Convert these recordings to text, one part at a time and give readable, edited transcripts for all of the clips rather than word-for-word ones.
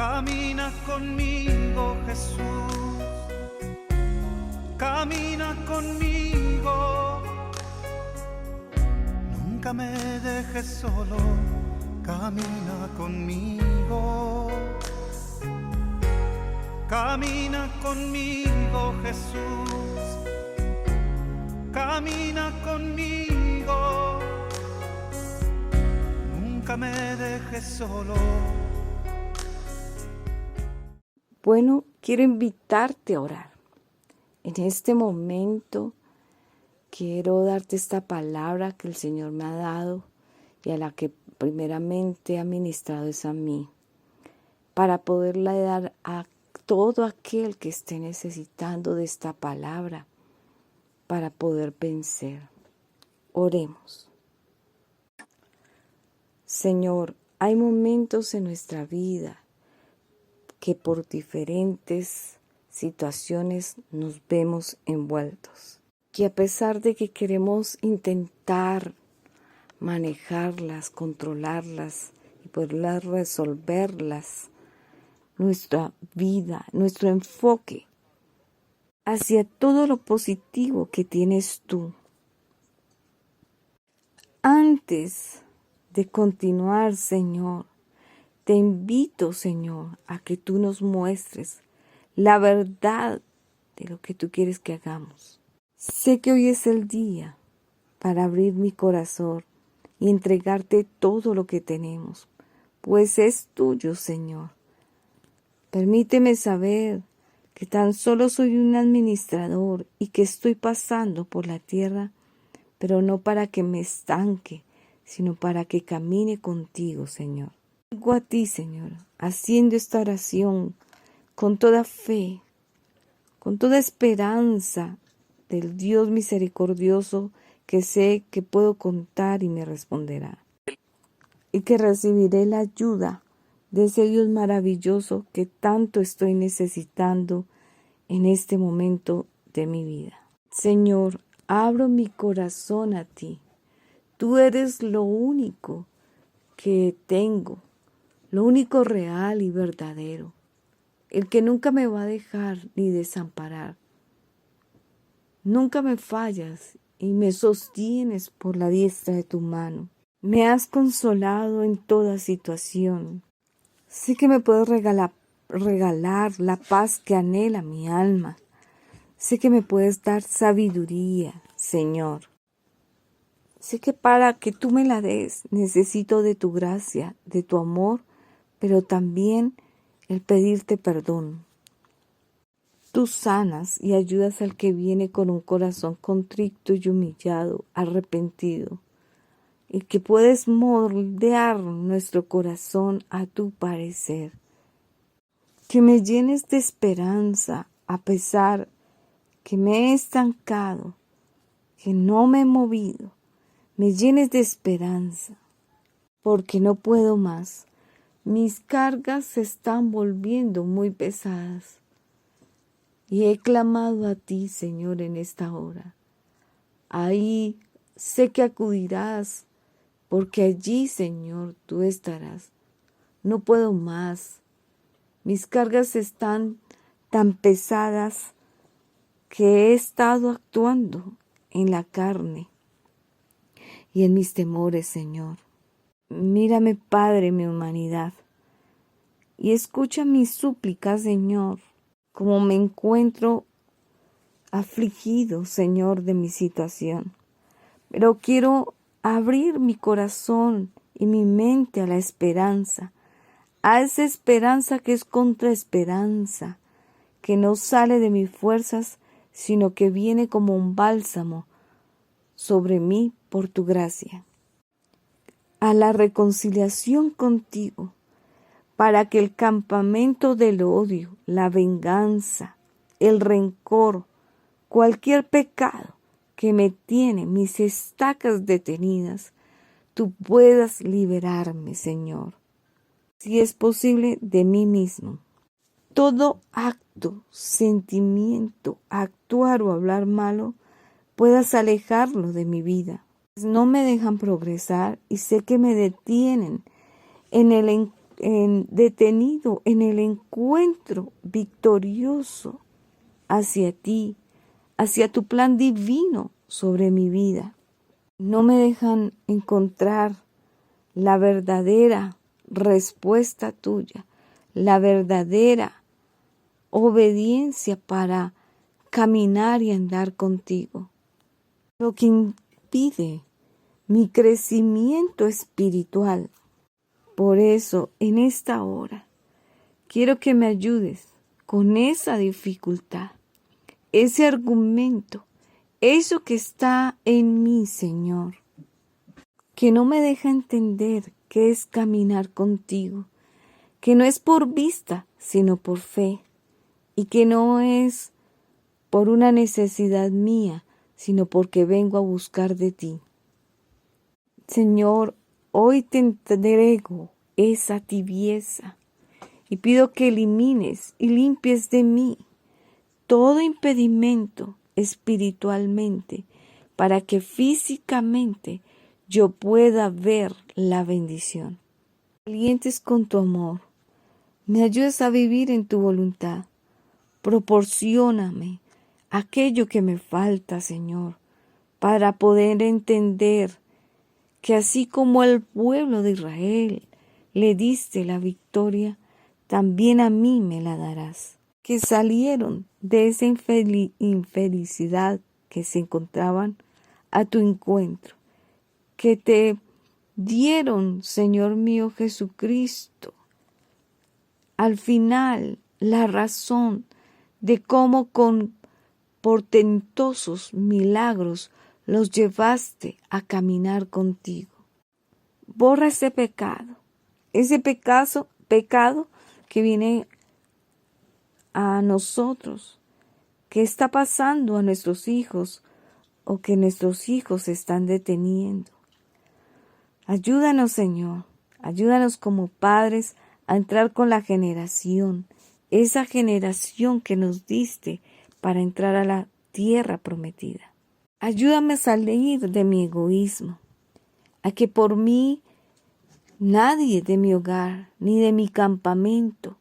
Camina conmigo, Jesús. Camina conmigo. Nunca me dejes solo. Camina conmigo. Camina conmigo, Jesús. Camina conmigo. Nunca me dejes solo. Bueno, quiero invitarte a orar. En este momento quiero darte esta palabra que el Señor me ha dado y a la que primeramente ha ministrado es a mí, para poderla dar a todo aquel que esté necesitando de esta palabra para poder vencer. Oremos. Señor, hay momentos en nuestra vida que por diferentes situaciones nos vemos envueltos, que a pesar de que queremos intentar manejarlas, controlarlas y poderlas resolverlas, nuestra vida, nuestro enfoque hacia todo lo positivo que tienes tú. Antes de continuar, Señor, te invito, Señor, a que tú nos muestres la verdad de lo que tú quieres que hagamos. Sé que hoy es el día para abrir mi corazón y entregarte todo lo que tenemos, pues es tuyo, Señor. Permíteme saber que tan solo soy un administrador y que estoy pasando por la tierra, pero no para que me estanque, sino para que camine contigo, Señor. Vengo a ti, Señor, haciendo esta oración con toda fe, con toda esperanza del Dios misericordioso que sé que puedo contar y me responderá. Y que recibiré la ayuda de ese Dios maravilloso que tanto estoy necesitando en este momento de mi vida. Señor, abro mi corazón a ti. Tú eres lo único que tengo, lo único real y verdadero, el que nunca me va a dejar ni desamparar. Nunca me fallas y me sostienes por la diestra de tu mano. Me has consolado en toda situación. Sé que me puedes regalar la paz que anhela mi alma. Sé que me puedes dar sabiduría, Señor. Sé que para que tú me la des necesito de tu gracia, de tu amor, pero también el pedirte perdón. Tú sanas y ayudas al que viene con un corazón contrito y humillado, arrepentido, y que puedes moldear nuestro corazón a tu parecer. Que me llenes de esperanza a pesar que me he estancado, que no me he movido. Me llenes de esperanza, porque no puedo más. Mis cargas se están volviendo muy pesadas. Y he clamado a ti, Señor, en esta hora. Ahí sé que acudirás, porque allí, Señor, tú estarás. No puedo más. Mis cargas están tan pesadas que he estado actuando en la carne y en mis temores, Señor. Mírame, Padre, mi humanidad, y escucha mis súplicas, Señor, como me encuentro afligido, Señor, de mi situación. Pero quiero abrir mi corazón y mi mente a la esperanza, a esa esperanza que es contraesperanza, que no sale de mis fuerzas, sino que viene como un bálsamo sobre mí por tu gracia. A la reconciliación contigo, para que el campamento del odio, la venganza, el rencor, cualquier pecado que me tiene mis estacas detenidas, tú puedas liberarme, Señor. Si es posible, de mí mismo. Todo acto, sentimiento, actuar o hablar malo, puedas alejarlo de mi vida. No me dejan progresar y sé que me detienen en el detenido en el encuentro victorioso hacia ti, hacia tu plan divino sobre mi vida. No me dejan encontrar la verdadera respuesta tuya, la verdadera obediencia para caminar y andar contigo. Lo que impide mi crecimiento espiritual. Por eso, en esta hora, quiero que me ayudes con esa dificultad, ese argumento, eso que está en mí, Señor, que no me deja entender qué es caminar contigo, que no es por vista, sino por fe, y que no es por una necesidad mía, sino porque vengo a buscar de ti. Señor, hoy te entrego esa tibieza y pido que elimines y limpies de mí todo impedimento espiritualmente para que físicamente yo pueda ver la bendición. Alientes con tu amor, me ayudes a vivir en tu voluntad. Proporcióname aquello que me falta, Señor, para poder entender que así como al pueblo de Israel le diste la victoria, también a mí me la darás. Que salieron de esa infelicidad que se encontraban a tu encuentro, que te dieron, Señor mío Jesucristo, al final la razón de cómo con portentosos milagros los llevaste a caminar contigo. Borra ese pecado que viene a nosotros, que está pasando a nuestros hijos o que nuestros hijos están deteniendo. Ayúdanos, Señor, ayúdanos como padres a entrar con la generación, esa generación que nos diste para entrar a la tierra prometida. Ayúdame a salir de mi egoísmo, a que por mí nadie de mi hogar, ni de mi campamento,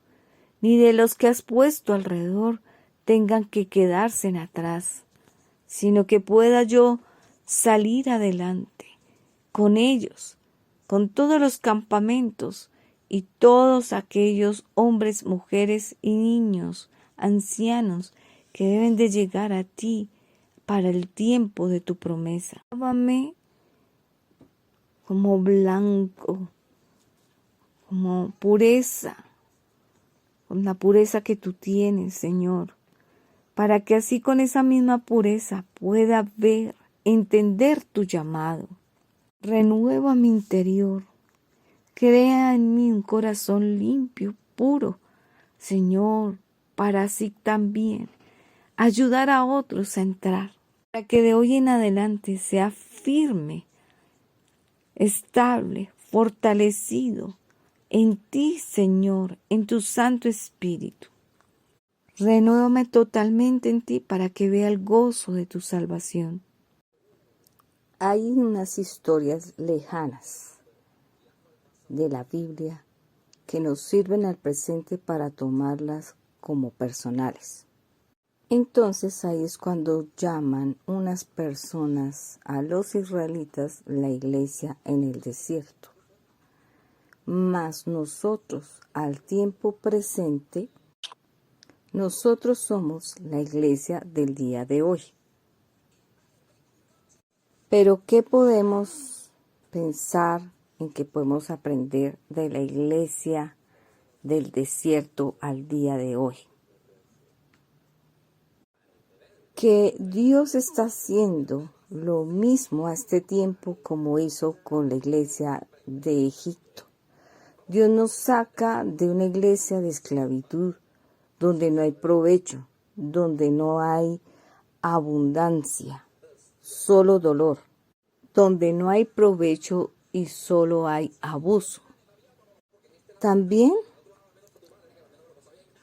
ni de los que has puesto alrededor tengan que quedarse en atrás, sino que pueda yo salir adelante con ellos, con todos los campamentos y todos aquellos hombres, mujeres y niños, ancianos que deben de llegar a ti para el tiempo de tu promesa. Lávame como blanco, como pureza, con la pureza que tú tienes, Señor, para que así con esa misma pureza pueda ver, entender tu llamado. Renueva mi interior, crea en mí un corazón limpio, puro, Señor, para así también ayudar a otros a entrar, para que de hoy en adelante sea firme, estable, fortalecido en ti, Señor, en tu Santo Espíritu. Renuévame totalmente en ti para que vea el gozo de tu salvación. Hay unas historias lejanas de la Biblia que nos sirven al presente para tomarlas como personales. Entonces ahí es cuando llaman unas personas a los israelitas la iglesia en el desierto. Mas nosotros, al tiempo presente, nosotros somos la iglesia del día de hoy. Pero ¿qué podemos pensar en que podemos aprender de la iglesia del desierto al día de hoy? Que Dios está haciendo lo mismo a este tiempo como hizo con la iglesia de Egipto. Dios nos saca de una iglesia de esclavitud donde no hay provecho, donde no hay abundancia, solo dolor, donde no hay provecho y solo hay abuso. También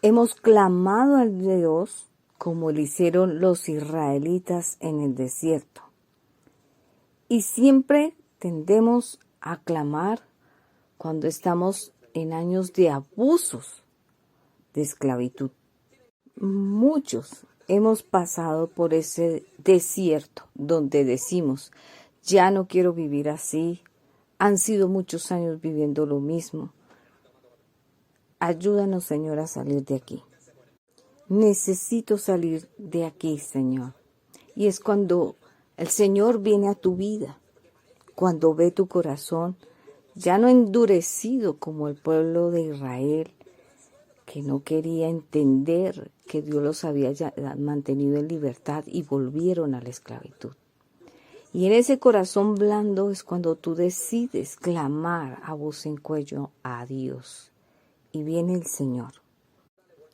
hemos clamado a Dios como lo hicieron los israelitas en el desierto. Y siempre tendemos a clamar cuando estamos en años de abusos de esclavitud. Muchos hemos pasado por ese desierto donde decimos, ya no quiero vivir así, han sido muchos años viviendo lo mismo. Ayúdanos, Señor, a salir de aquí. Necesito salir de aquí, Señor. Y es cuando el Señor viene a tu vida, cuando ve tu corazón, ya no endurecido como el pueblo de Israel, que no quería entender que Dios los había mantenido en libertad y volvieron a la esclavitud. Y en ese corazón blando es cuando tú decides clamar a voz en cuello a Dios. Y viene el Señor.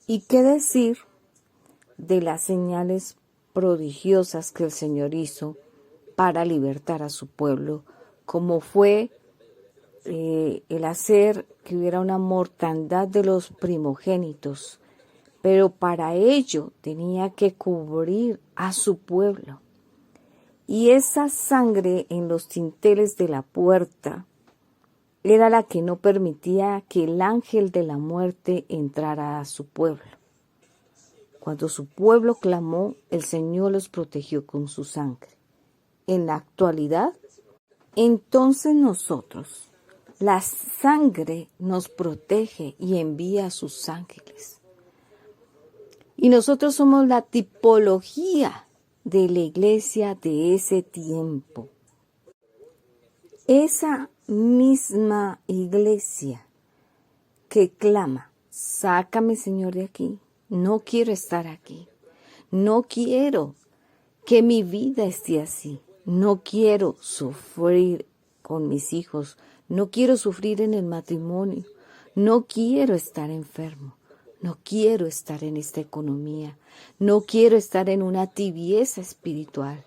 ¿Y qué decir de las señales prodigiosas que el Señor hizo para libertar a su pueblo, como fue el hacer que hubiera una mortandad de los primogénitos, pero para ello tenía que cubrir a su pueblo? Y esa sangre en los dinteles de la puerta era la que no permitía que el ángel de la muerte entrara a su pueblo. Cuando su pueblo clamó, el Señor los protegió con su sangre. En la actualidad, entonces nosotros, la sangre nos protege y envía a sus ángeles. Y nosotros somos la tipología de la iglesia de ese tiempo. Esa misma iglesia que clama, sácame, Señor, de aquí. No quiero estar aquí. No quiero que mi vida esté así. No quiero sufrir con mis hijos. No quiero sufrir en el matrimonio. No quiero estar enfermo. No quiero estar en esta economía. No quiero estar en una tibieza espiritual.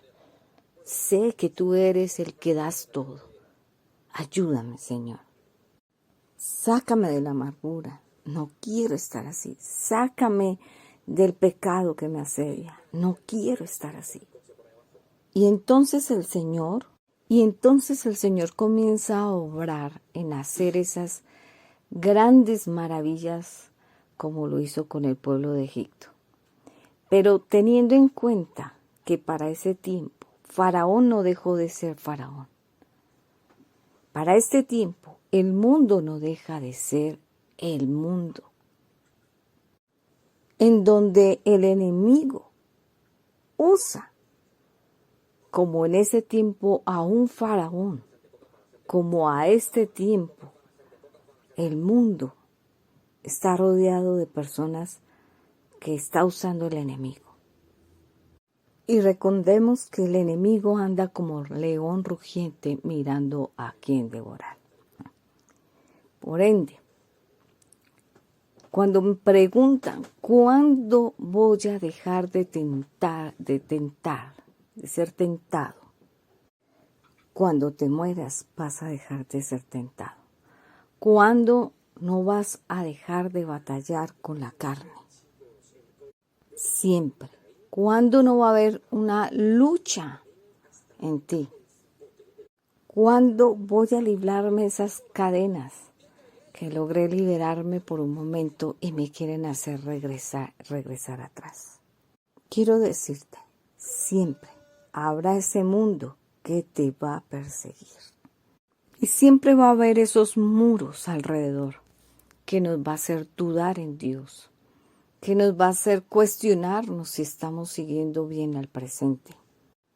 Sé que tú eres el que das todo. Ayúdame, Señor. Sácame de la amargura. No quiero estar así. Sácame del pecado que me asedia. No quiero estar así. Y entonces el Señor comienza a obrar en hacer esas grandes maravillas como lo hizo con el pueblo de Egipto. Pero teniendo en cuenta que para ese tiempo Faraón no dejó de ser Faraón. Para este tiempo el mundo no deja de ser el mundo, en donde el enemigo usa, como en ese tiempo a un faraón, como a este tiempo, el mundo está rodeado de personas que está usando el enemigo. Y recordemos que el enemigo anda como león rugiente mirando a quién devorar. Por ende, cuando me preguntan cuándo voy a dejar de ser tentado, cuando te mueras vas a dejar de ser tentado. ¿Cuándo no vas a dejar de batallar con la carne? Siempre. ¿Cuándo no va a haber una lucha en ti? ¿Cuándo voy a librarme esas cadenas que logré liberarme por un momento y me quieren hacer regresar atrás? Quiero decirte, siempre habrá ese mundo que te va a perseguir. Y siempre va a haber esos muros alrededor que nos va a hacer dudar en Dios, que nos va a hacer cuestionarnos si estamos siguiendo bien al presente.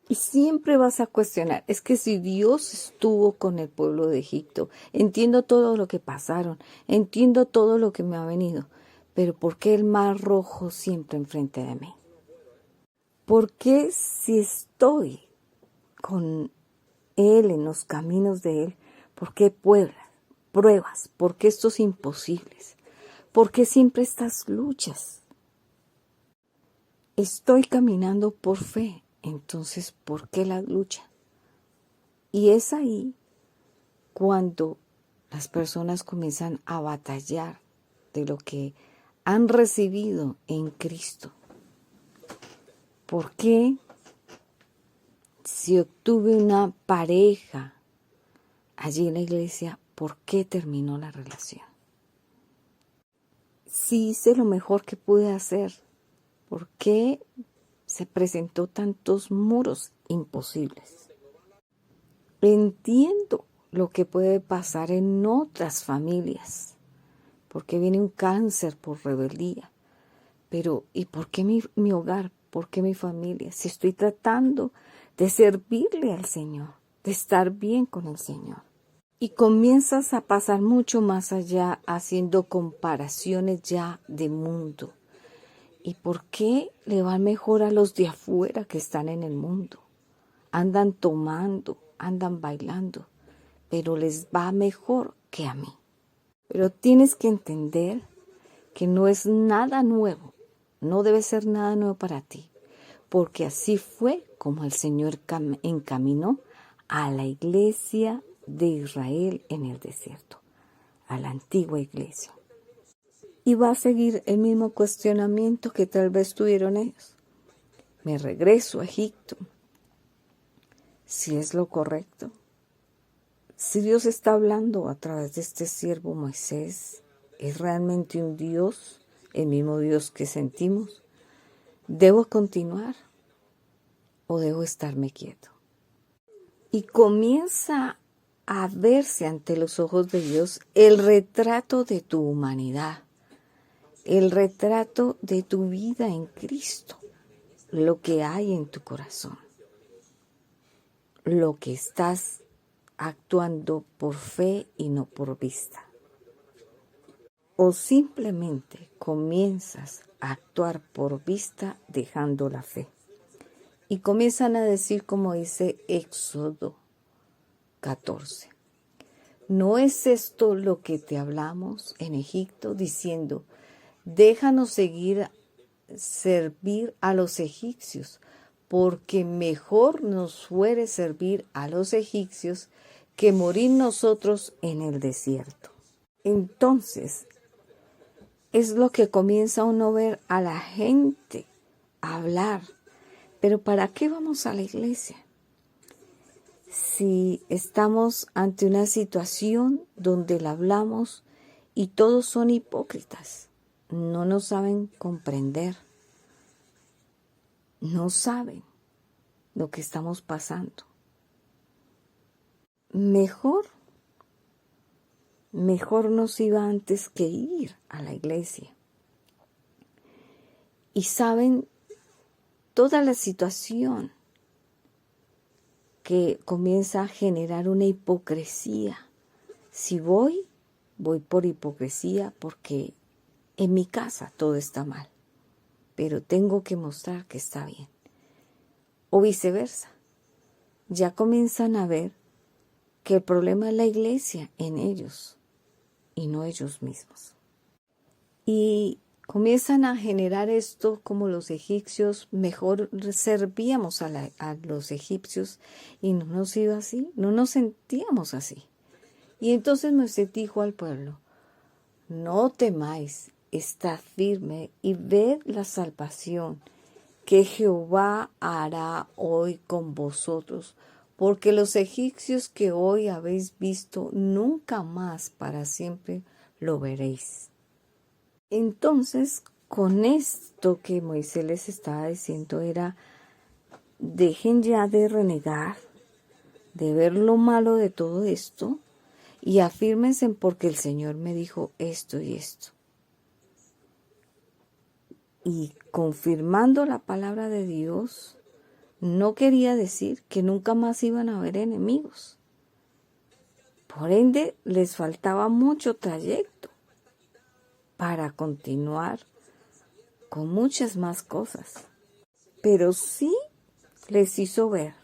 Y siempre vas a cuestionar, es que si Dios estuvo con el pueblo de Egipto, entiendo todo lo que pasaron, entiendo todo lo que me ha venido, pero ¿por qué el mar rojo siempre enfrente de mí? ¿Por qué si estoy con Él en los caminos de Él, por qué pruebas? ¿Por qué estos imposibles? ¿Por qué siempre estas luchas? Estoy caminando por fe. Entonces, ¿por qué la lucha? Y es ahí cuando las personas comienzan a batallar de lo que han recibido en Cristo. ¿Por qué si obtuve una pareja allí en la iglesia, por qué terminó la relación? sí hice lo mejor que pude hacer. ¿Por qué se presentó tantos muros imposibles? Entiendo lo que puede pasar en otras familias, porque viene un cáncer por rebeldía. Pero, ¿y por qué mi hogar? ¿Por qué mi familia? Si estoy tratando de servirle al Señor, de estar bien con el Señor. Y comienzas a pasar mucho más allá haciendo comparaciones ya de mundo. ¿Y por qué le va mejor a los de afuera que están en el mundo? Andan tomando, andan bailando, pero les va mejor que a mí. Pero tienes que entender que no es nada nuevo, no debe ser nada nuevo para ti, porque así fue como el Señor encaminó a la iglesia de Israel en el desierto, a la antigua iglesia. Y va a seguir el mismo cuestionamiento que tal vez tuvieron ellos. ¿Me regreso a Egipto? Si es lo correcto. Si Dios está hablando a través de este siervo Moisés, ¿es realmente un Dios, el mismo Dios que sentimos? ¿Debo continuar o debo estarme quieto? Y comienza a verse ante los ojos de Dios el retrato de tu humanidad, el retrato de tu vida en Cristo, lo que hay en tu corazón, lo que estás actuando por fe y no por vista. O simplemente comienzas a actuar por vista dejando la fe. Y comienzan a decir como dice Éxodo 14. ¿No es esto lo que te hablamos en Egipto diciendo, déjanos servir a los egipcios, porque mejor nos fuere servir a los egipcios que morir nosotros en el desierto? Entonces, es lo que comienza uno a ver a la gente hablar. Pero ¿para qué vamos a la iglesia? Si estamos ante una situación donde la hablamos y todos son hipócritas, no nos saben comprender, no saben lo que estamos pasando. Mejor nos iba antes que ir a la iglesia. Y saben toda la situación que comienza a generar una hipocresía. Si voy por hipocresía porque en mi casa todo está mal, pero tengo que mostrar que está bien. O viceversa. Ya comienzan a ver que el problema es la iglesia en ellos y no ellos mismos. Y comienzan a generar esto como los egipcios, mejor servíamos a los egipcios y no nos iba así, no nos sentíamos así. Y entonces Moisés dijo al pueblo, no temáis, estad firme y ved la salvación que Jehová hará hoy con vosotros, porque los egipcios que hoy habéis visto, nunca más para siempre lo veréis. Entonces, con esto que Moisés les estaba diciendo era, dejen ya de renegar, de ver lo malo de todo esto y afírmense porque el Señor me dijo esto y esto. Y confirmando la palabra de Dios, no quería decir que nunca más iban a haber enemigos. Por ende, les faltaba mucho trayecto para continuar con muchas más cosas. Pero sí les hizo ver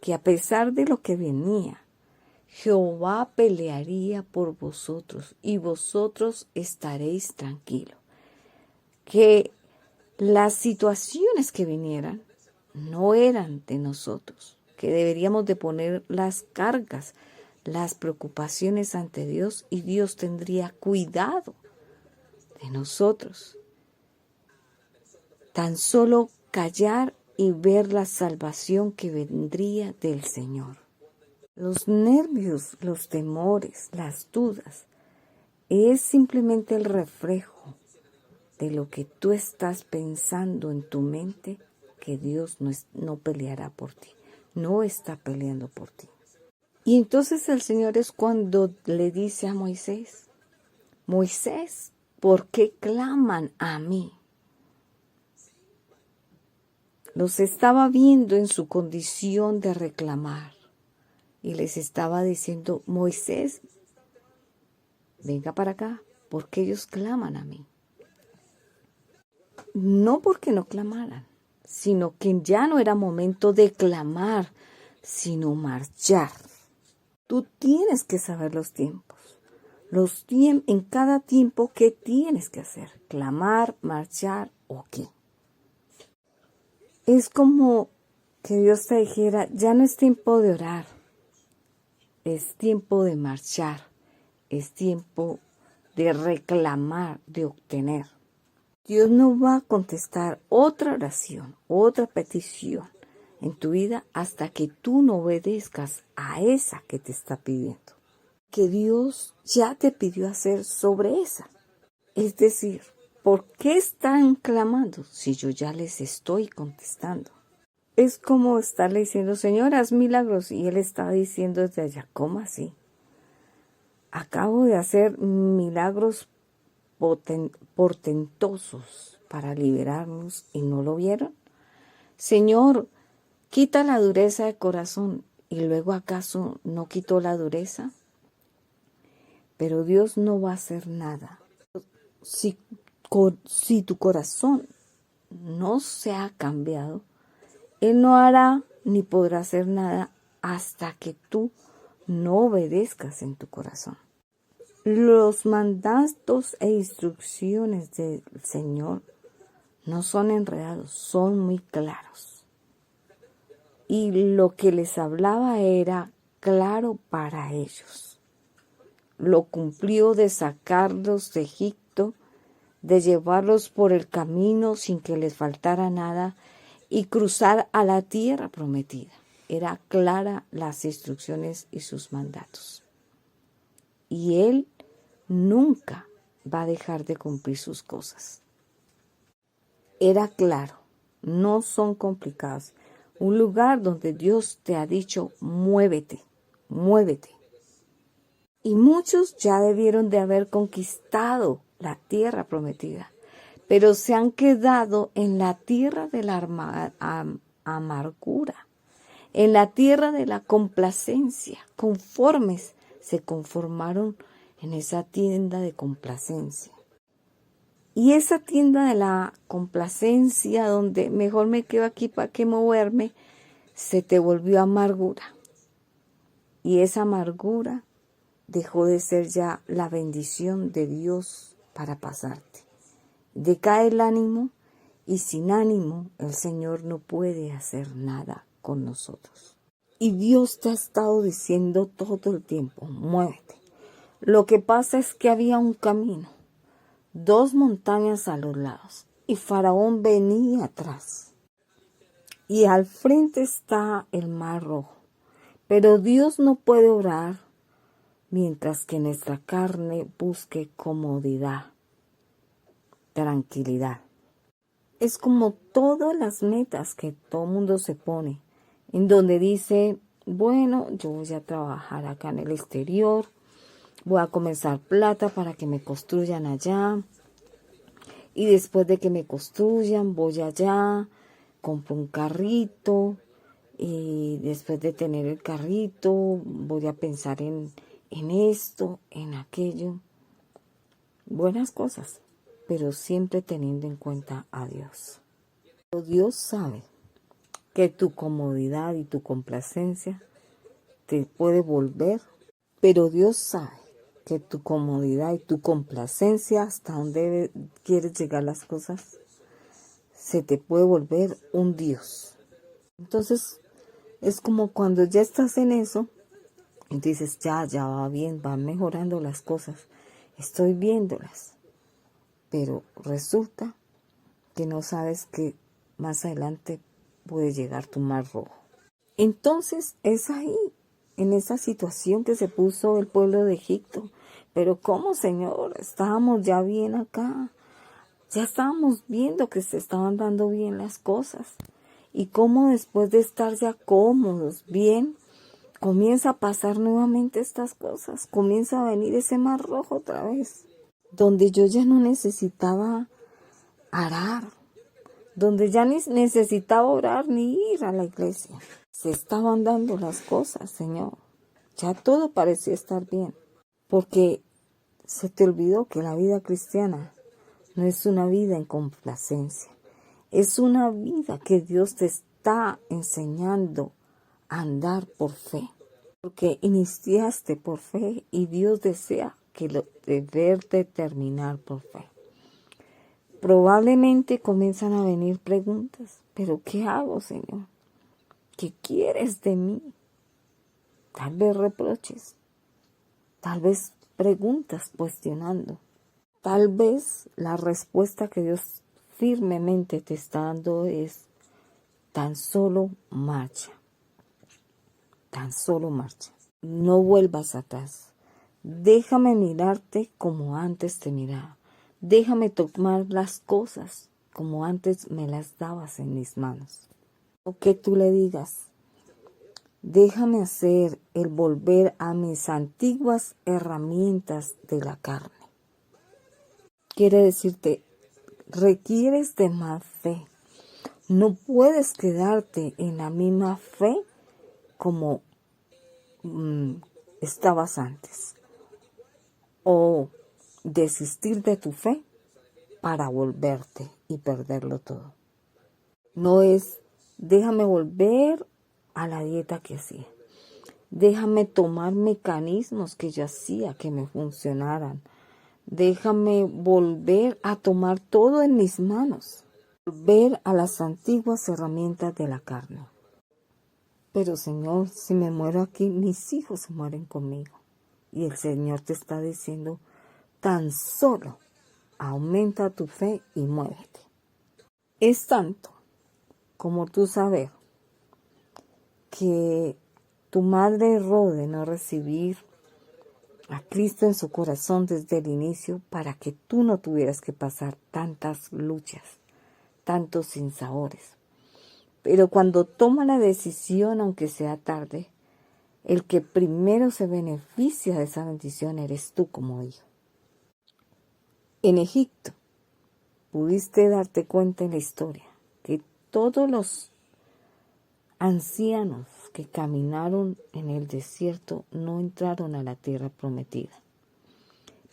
que a pesar de lo que venía, Jehová pelearía por vosotros y vosotros estaréis tranquilos. Que las situaciones que vinieran no eran de nosotros, que deberíamos de poner las cargas, las preocupaciones ante Dios y Dios tendría cuidado de nosotros. Tan solo callar y ver la salvación que vendría del Señor. Los nervios, los temores, las dudas es simplemente el reflejo de lo que tú estás pensando en tu mente, que Dios no peleará por ti, no está peleando por ti. Y entonces el Señor es cuando le dice a Moisés, Moisés, ¿por qué claman a mí? Los estaba viendo en su condición de reclamar y les estaba diciendo, Moisés, venga para acá, porque ellos claman a mí. No porque no clamaran, sino que ya no era momento de clamar, sino marchar. Tú tienes que saber los tiempos. En cada tiempo, ¿qué tienes que hacer? ¿Clamar, marchar o qué? Es como que Dios te dijera, ya no es tiempo de orar, es tiempo de marchar, es tiempo de reclamar, de obtener. Dios no va a contestar otra oración, otra petición en tu vida hasta que tú no obedezcas a esa que te está pidiendo, que Dios ya te pidió hacer sobre esa. Es decir, ¿por qué están clamando si yo ya les estoy contestando? Es como estarle diciendo, Señor, haz milagros, y Él está diciendo desde allá, ¿cómo así? Acabo de hacer milagros portentosos para liberarnos y no lo vieron. Señor, quita la dureza de corazón, y luego ¿acaso no quitó la dureza? Pero Dios no va a hacer nada. Si tu corazón no se ha cambiado, Él no hará ni podrá hacer nada hasta que tú no obedezcas en tu corazón. Los mandatos e instrucciones del Señor no son enredados, son muy claros. Y lo que les hablaba era claro para ellos. Lo cumplió de sacarlos de Egipto, de llevarlos por el camino sin que les faltara nada y cruzar a la tierra prometida. Era clara las instrucciones y sus mandatos. Y Él nunca va a dejar de cumplir sus cosas. Era claro, no son complicados. Un lugar donde Dios te ha dicho, muévete, muévete. Y muchos ya debieron de haber conquistado la tierra prometida, pero se han quedado en la tierra de la amargura, en la tierra de la complacencia, conformes se conformaron en esa tienda de complacencia. Y esa tienda de la complacencia, donde mejor me quedo aquí para qué moverme, se te volvió amargura. Y esa amargura dejó de ser ya la bendición de Dios para pasarte. Decae el ánimo, y sin ánimo el Señor no puede hacer nada con nosotros. Y Dios te ha estado diciendo todo el tiempo, muévete. Lo que pasa es que había un camino, 2 montañas a los lados, y Faraón venía atrás. Y al frente está el Mar Rojo. Pero Dios no puede orar mientras que nuestra carne busque comodidad, tranquilidad. Es como todas las metas que todo mundo se pone, en donde dice, bueno, yo voy a trabajar acá en el exterior, voy a comenzar plata para que me construyan allá, y después de que me construyan voy allá, compro un carrito, y después de tener el carrito voy a pensar en esto, en aquello. Buenas cosas, pero siempre teniendo en cuenta a Dios. Pero Dios sabe que tu comodidad y tu complacencia te puede volver, pero Dios sabe que tu comodidad y tu complacencia, hasta donde quieres llegar las cosas, se te puede volver un Dios. Entonces, es como cuando ya estás en eso, y dices, ya va bien, van mejorando las cosas, estoy viéndolas. Pero resulta que no sabes que más adelante puede llegar tu Mar Rojo. Entonces es ahí, en esa situación que se puso el pueblo de Egipto, Pero ¿cómo, Señor? Estábamos ya bien acá. Ya estábamos viendo que se estaban dando bien las cosas. Y cómo después de estar ya cómodos, bien, comienza a pasar nuevamente estas cosas. Comienza a venir ese mar rojo otra vez. Donde yo ya no necesitaba arar. Donde ya ni necesitaba orar ni ir a la iglesia. Se estaban dando las cosas, Señor. Ya todo parecía estar bien. Porque se te olvidó que la vida cristiana no es una vida en complacencia. Es una vida que Dios te está enseñando a andar por fe. Porque iniciaste por fe y Dios desea verte terminar por fe. Probablemente comienzan a venir preguntas. ¿Pero qué hago, Señor? ¿Qué quieres de mí? Tal vez reproches. Tal vez preguntas cuestionando. Tal vez la respuesta que Dios firmemente te está dando es tan solo marcha. Tan solo marcha. No vuelvas atrás. Déjame mirarte como antes te miraba. Déjame tomar las cosas como antes me las dabas en mis manos. O que tú le digas, déjame hacer el volver a mis antiguas herramientas de la carne. Quiere decirte, requieres de más fe. No puedes quedarte en la misma fe como estabas antes. O desistir de tu fe para volverte y perderlo todo. No es, déjame volver a la dieta que hacía. Déjame tomar mecanismos que yo hacía que me funcionaran. Déjame volver a tomar todo en mis manos. Volver a las antiguas herramientas de la carne. Pero Señor, si me muero aquí, mis hijos se mueren conmigo. Y el Señor te está diciendo, tan solo aumenta tu fe y muévete. Es tanto como tú saber que tu madre erró de no recibir a Cristo en su corazón desde el inicio para que tú no tuvieras que pasar tantas luchas, tantos sinsabores. Pero cuando toma la decisión, aunque sea tarde, el que primero se beneficia de esa bendición eres tú como hijo. En Egipto pudiste darte cuenta en la historia que todos los ancianos que caminaron en el desierto no entraron a la tierra prometida,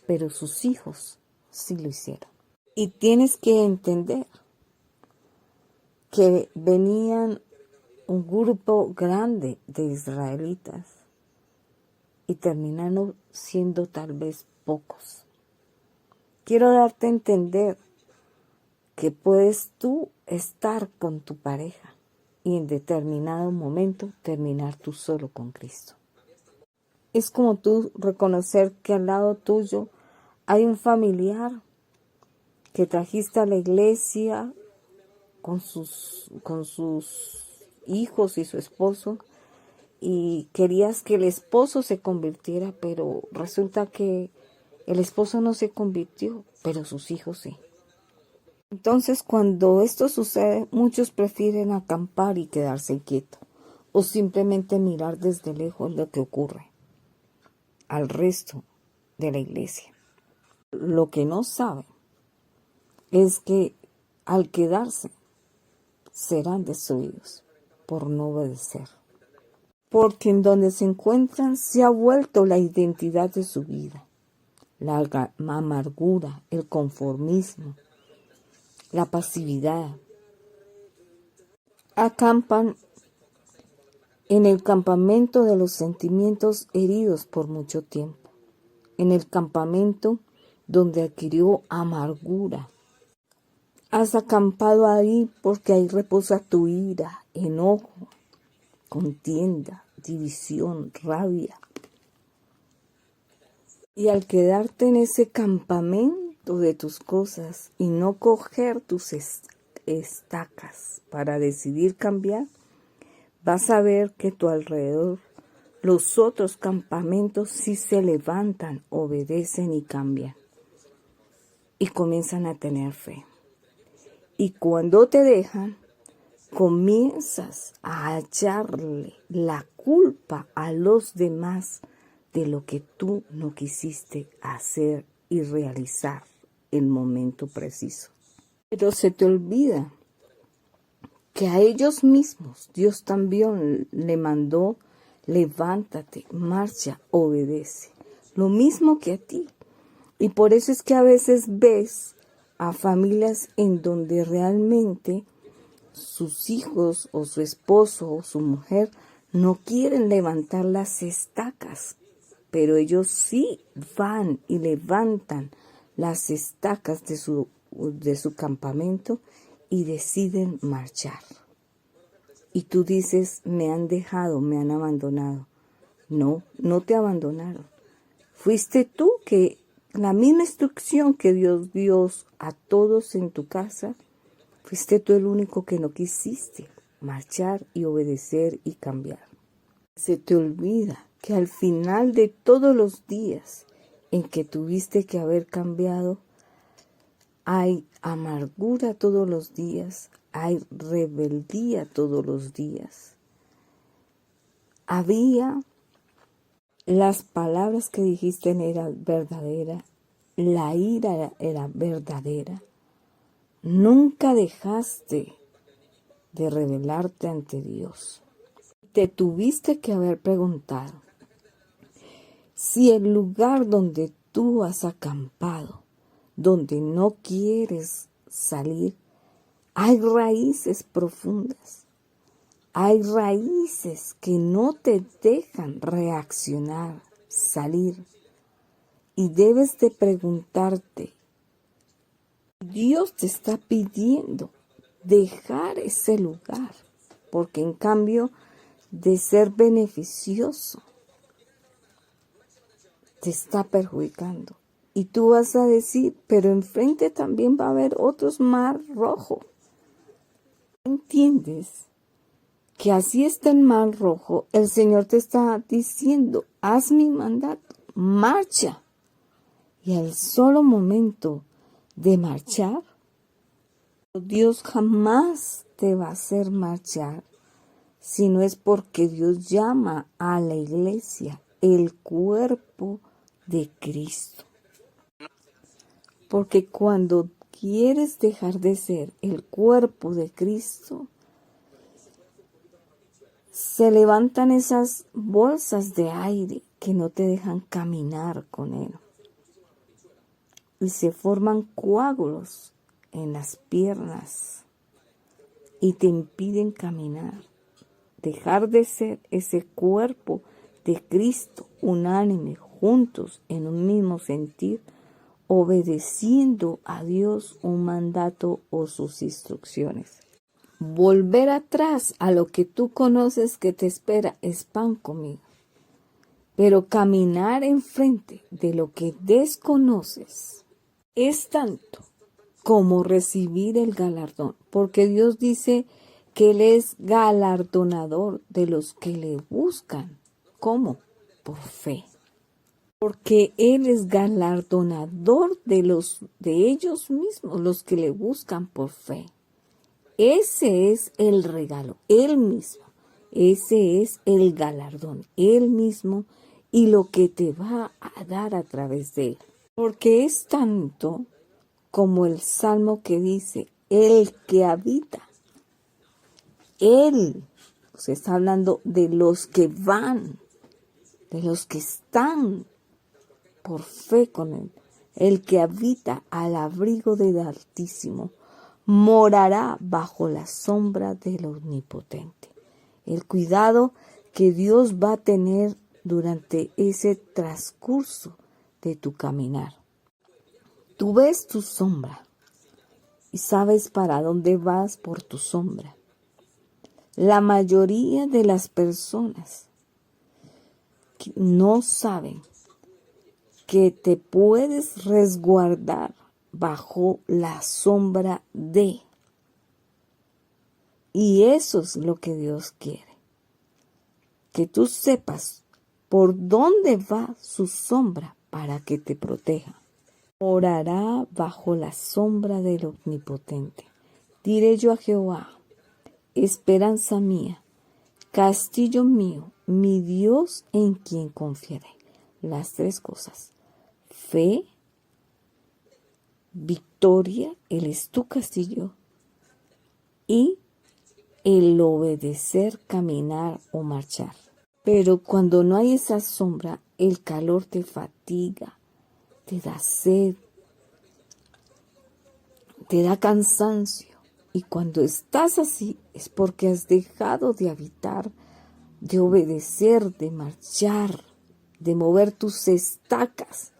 pero sus hijos sí lo hicieron. Y tienes que entender que venían un grupo grande de israelitas y terminaron siendo tal vez pocos. Quiero darte a entender que puedes tú estar con tu pareja y en determinado momento terminar tú solo con Cristo. Es como tú reconocer que al lado tuyo hay un familiar que trajiste a la iglesia con sus hijos y su esposo y querías que el esposo se convirtiera, pero resulta que el esposo no se convirtió, pero sus hijos sí. Entonces, cuando esto sucede, muchos prefieren acampar y quedarse quietos o simplemente mirar desde lejos lo que ocurre al resto de la iglesia. Lo que no saben es que al quedarse serán destruidos por no obedecer. Porque en donde se encuentran se ha vuelto la identidad de su vida. La amargura, el conformismo, la pasividad. Acampan en el campamento de los sentimientos heridos por mucho tiempo. En el campamento donde adquirió amargura. Has acampado ahí porque ahí reposa tu ira, enojo, contienda, división, rabia. Y al quedarte en ese campamento de tus cosas y no coger tus estacas para decidir cambiar, vas a ver que a tu alrededor Los otros campamentos sí se levantan, obedecen y cambian. Y comienzan a tener fe. Y cuando te dejan, comienzas a echarle la culpa a los demás de lo que tú no quisiste hacer y realizar en el momento preciso. Pero se te olvida que a ellos mismos Dios también le mandó: levántate, marcha, obedece. Lo mismo que a ti. Y por eso es que a veces ves a familias en donde realmente sus hijos o su esposo o su mujer no quieren levantar las estacas, pero ellos sí van y levantan las estacas de su campamento y deciden marchar. Y tú dices: me han dejado, me han abandonado. No, no te abandonaron. Fuiste tú que la misma instrucción que Dios dio a todos en tu casa, fuiste tú el único que no quisiste marchar y obedecer y cambiar. Se te olvida que al final de todos los días en que tuviste que haber cambiado, hay amargura todos los días, hay rebeldía todos los días. Las palabras que dijiste eran verdaderas, la ira era verdadera. Nunca dejaste de rebelarte ante Dios. Te tuviste que haber preguntado si el lugar donde tú has acampado, donde no quieres salir, hay raíces profundas. Hay raíces que no te dejan reaccionar, salir. Y debes de preguntarte, Dios te está pidiendo dejar ese lugar, porque en cambio de ser beneficioso, te está perjudicando. Y tú vas a decir: pero enfrente también va a haber otros mar rojo. ¿Entiendes? Que así está el mar rojo, el Señor te está diciendo: haz mi mandato, marcha. Y al solo momento de marchar, Dios jamás te va a hacer marchar, si no es porque Dios llama a la iglesia el cuerpo de Cristo. Porque cuando quieres dejar de ser el cuerpo de Cristo, se levantan esas bolsas de aire que no te dejan caminar con Él. Y se forman coágulos en las piernas y te impiden caminar. Dejar de ser ese cuerpo de Cristo, unánime, juntos, en un mismo sentir, obedeciendo a Dios un mandato o sus instrucciones. Volver atrás a lo que tú conoces que te espera es pan comido. Pero caminar enfrente de lo que desconoces es tanto como recibir el galardón. Porque Dios dice que Él es galardonador de los que le buscan. ¿Cómo? Por fe. Porque Él es galardonador de ellos mismos, los que le buscan por fe. Ese es el regalo, Él mismo. Ese es el galardón, Él mismo, y lo que te va a dar a través de Él. Porque es tanto como el salmo que dice: el que habita. Él, se está hablando de los que van, de los que están por fe con Él. El que habita al abrigo del Altísimo morará bajo la sombra del Omnipotente. El cuidado que Dios va a tener durante ese transcurso de tu caminar. Tú ves tu sombra y sabes para dónde vas por tu sombra. La mayoría de las personas no saben que te puedes resguardar bajo la sombra de. Y eso es lo que Dios quiere. Que tú sepas por dónde va su sombra para que te proteja. Morará bajo la sombra del Omnipotente. Diré yo a Jehová, esperanza mía, castillo mío, mi Dios en quien confiaré. Las tres cosas: fe, victoria, Él es tu castillo, y el obedecer, caminar o marchar. Pero cuando no hay esa sombra, el calor te fatiga, te da sed, te da cansancio. Y cuando estás así es porque has dejado de habitar, de obedecer, de marchar, de mover tus estacas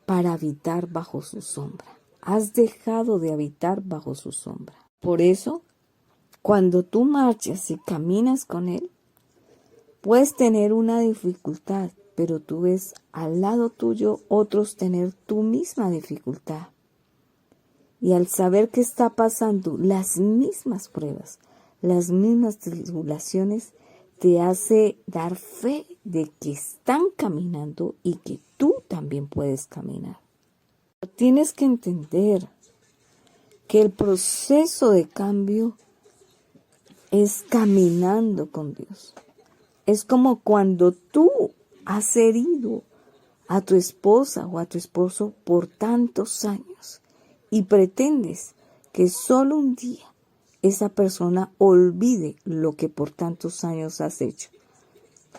para habitar bajo su sombra. Has dejado de habitar bajo su sombra. Por eso, cuando tú marchas y caminas con Él, puedes tener una dificultad, pero tú ves al lado tuyo otros tener tu misma dificultad. Y al saber que está pasando las mismas pruebas, las mismas tribulaciones, te hace dar fe de que están caminando y que tú también puedes caminar. Tienes que entender que el proceso de cambio es caminando con Dios. Es como cuando tú has herido a tu esposa o a tu esposo por tantos años y pretendes que solo un día esa persona olvide lo que por tantos años has hecho,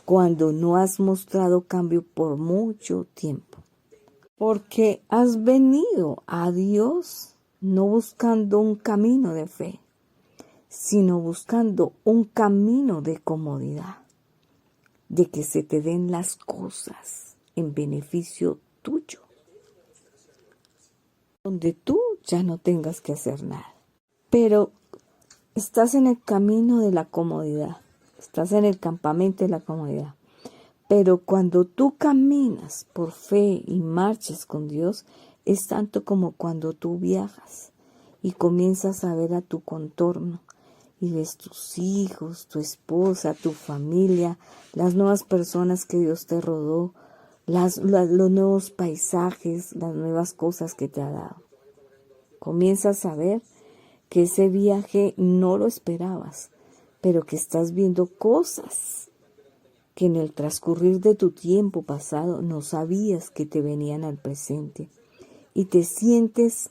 cuando no has mostrado cambio por mucho tiempo. Porque has venido a Dios no buscando un camino de fe, sino buscando un camino de comodidad, de que se te den las cosas en beneficio tuyo, donde tú ya no tengas que hacer nada. Pero estás en el camino de la comodidad, estás en el campamento de la comodidad. Pero cuando tú caminas por fe y marches con Dios, es tanto como cuando tú viajas y comienzas a ver a tu contorno y ves tus hijos, tu esposa, tu familia, las nuevas personas que Dios te rodó, los nuevos paisajes, las nuevas cosas que te ha dado. Comienzas a ver que ese viaje no lo esperabas, pero que estás viendo cosas que en el transcurrir de tu tiempo pasado no sabías que te venían al presente. Y te sientes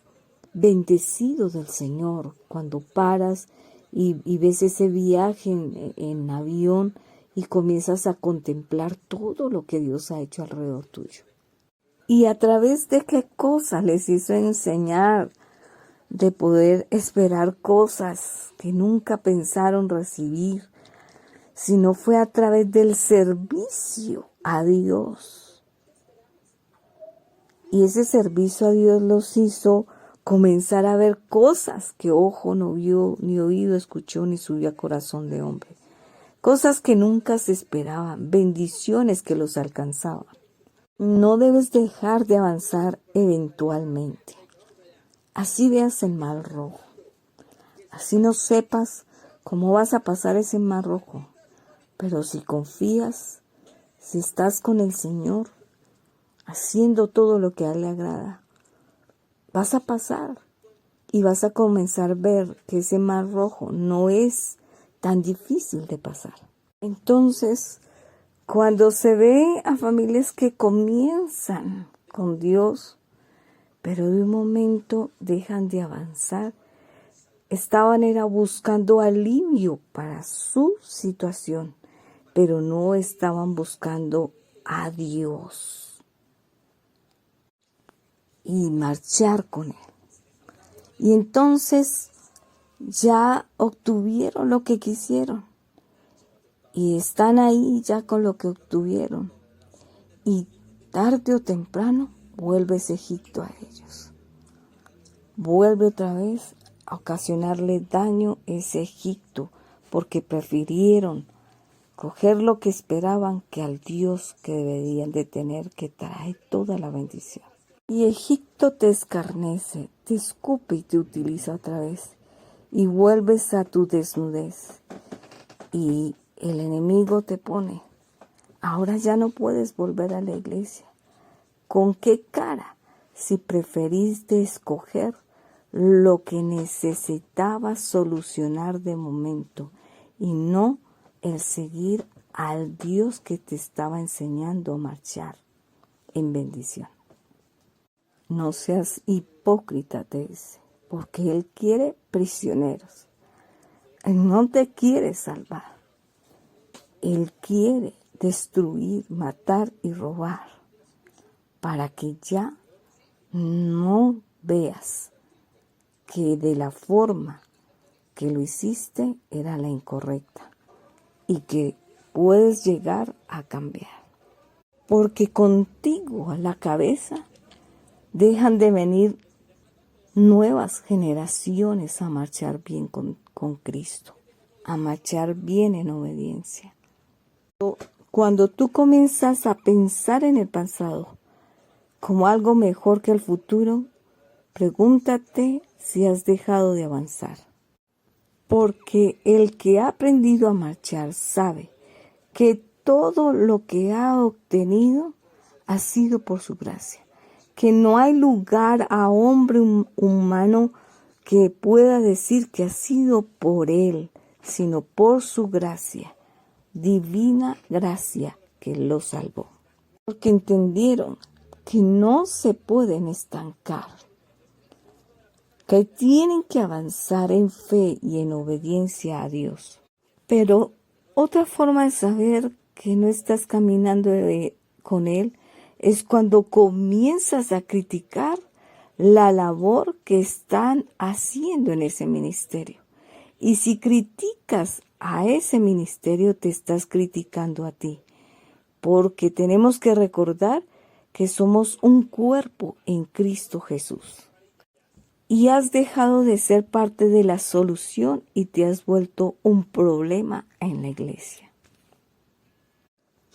bendecido del Señor cuando paras y ves ese viaje en avión y comienzas a contemplar todo lo que Dios ha hecho alrededor tuyo. Y a través de qué cosa les hizo enseñar de poder esperar cosas que nunca pensaron recibir, sino fue a través del servicio a Dios. Y ese servicio a Dios los hizo comenzar a ver cosas que ojo no vio, ni oído escuchó, ni subió a corazón de hombre. Cosas que nunca se esperaban, bendiciones que los alcanzaban. No debes dejar de avanzar eventualmente. Así veas el mar rojo. Así no sepas cómo vas a pasar ese mar rojo. Pero si confías, si estás con el Señor, haciendo todo lo que a Él le agrada, vas a pasar y vas a comenzar a ver que ese mar rojo no es tan difícil de pasar. Entonces, cuando se ve a familias que comienzan con Dios, pero de un momento dejan de avanzar, era buscando alivio para su situación, pero no estaban buscando a Dios y marchar con Él. Y entonces ya obtuvieron lo que quisieron y están ahí ya con lo que obtuvieron. Y tarde o temprano vuelve ese Egipto a ellos. Vuelve otra vez a ocasionarle daño ese Egipto, porque prefirieron coger lo que esperaban que al Dios que deberían de tener, que trae toda la bendición. Y Egipto te escarnece, te escupe y te utiliza otra vez, y vuelves a tu desnudez. Y el enemigo te pone Ahora ya no puedes volver a la iglesia. ¿Con qué cara si preferiste escoger lo que necesitabas solucionar de momento y no el seguir al Dios que te estaba enseñando a marchar en bendición? No seas hipócrita, te dice, porque Él quiere prisioneros. Él no te quiere salvar. Él quiere destruir, matar y robar para que ya no veas que de la forma que lo hiciste era la incorrecta y que puedes llegar a cambiar. Porque contigo a la cabeza dejan de venir nuevas generaciones a marchar bien con Cristo, a marchar bien en obediencia. Cuando tú comienzas a pensar en el pasado como algo mejor que el futuro, pregúntate si has dejado de avanzar. Porque el que ha aprendido a marchar sabe que todo lo que ha obtenido ha sido por su gracia, que no hay lugar a hombre humano que pueda decir que ha sido por él, sino por su gracia, divina gracia que lo salvó. Porque entendieron que no se pueden estancar, que tienen que avanzar en fe y en obediencia a Dios. Pero otra forma de saber que no estás caminando con Él es cuando comienzas a criticar la labor que están haciendo en ese ministerio. Y si criticas a ese ministerio, te estás criticando a ti, porque tenemos que recordar que somos un cuerpo en Cristo Jesús. Y has dejado de ser parte de la solución y te has vuelto un problema en la iglesia.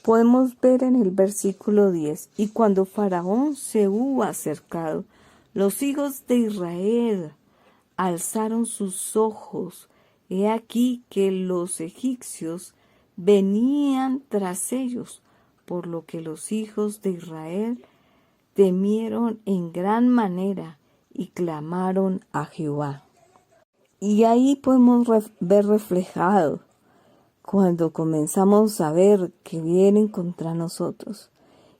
Podemos ver en el versículo 10, y cuando Faraón se hubo acercado, los hijos de Israel alzaron sus ojos. He aquí que los egipcios venían tras ellos, por lo que los hijos de Israel temieron en gran manera y clamaron a Jehová. Y ahí podemos ver reflejado cuando comenzamos a ver que vienen contra nosotros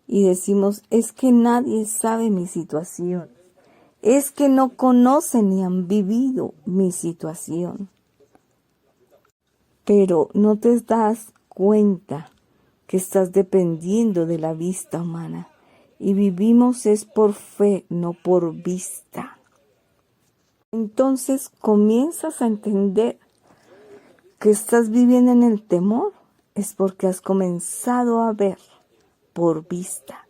y decimos, es que nadie sabe mi situación, es que no conocen ni han vivido mi situación. Pero no te das cuenta que estás dependiendo de la vista humana y vivimos es por fe, no por vista. Entonces comienzas a entender que estás viviendo en el temor, es porque has comenzado a ver por vista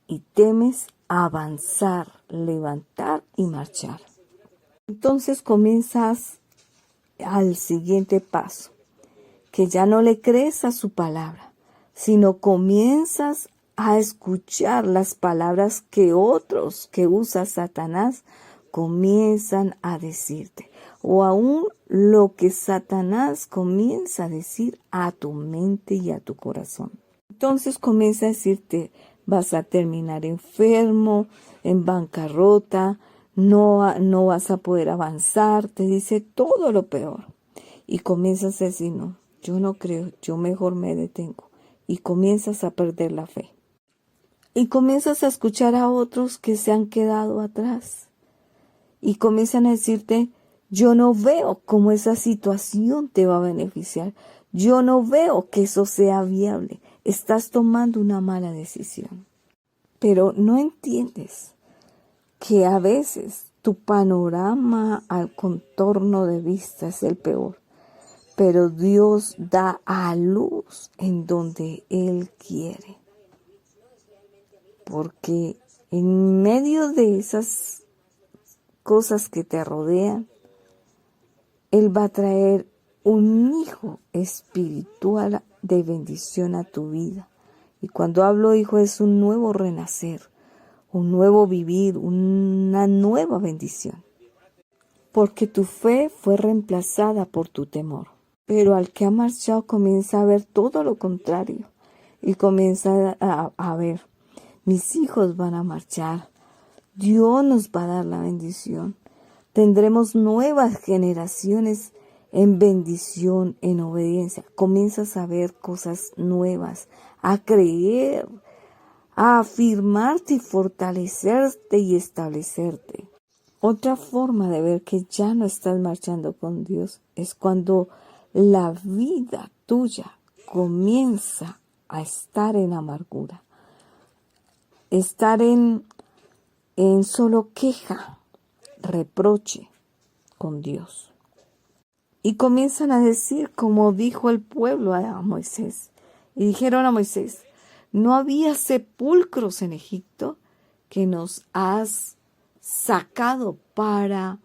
y temes avanzar, levantar y marchar. Entonces comienzas al siguiente paso, que ya no le crees a su palabra, sino comienzas a escuchar las palabras que otros que usa Satanás comienzan a decirte, o aún lo que Satanás comienza a decir a tu mente y a tu corazón. Entonces comienza a decirte, vas a terminar enfermo, en bancarrota, no vas a poder avanzar, te dice todo lo peor. Y comienzas a decir, no, yo no creo, yo mejor me detengo. Y comienzas a perder la fe. Y comienzas a escuchar a otros que se han quedado atrás. Y comienzan a decirte, yo no veo cómo esa situación te va a beneficiar. Yo no veo que eso sea viable. Estás tomando una mala decisión. Pero no entiendes que a veces tu panorama al contorno de vista es el peor. Pero Dios da a luz en donde Él quiere. Porque en medio de esas cosas que te rodean, Él va a traer un hijo espiritual de bendición a tu vida. Y cuando hablo hijo es un nuevo renacer, un nuevo vivir, una nueva bendición. Porque tu fe fue reemplazada por tu temor. Pero al que ha marchado comienza a ver todo lo contrario. y comienza a ver, mis hijos van a marchar, Dios nos va a dar la bendición, tendremos nuevas generaciones en bendición, en obediencia. Comienzas a ver cosas nuevas, a creer, a afirmarte y fortalecerte y establecerte. Otra forma de ver que ya no estás marchando con Dios es cuando la vida tuya comienza a estar en amargura, estar en solo queja, reproche con Dios. Y comienzan a decir, como dijo el pueblo a Moisés, y dijeron a Moisés, ¿no había sepulcros en Egipto que nos has sacado para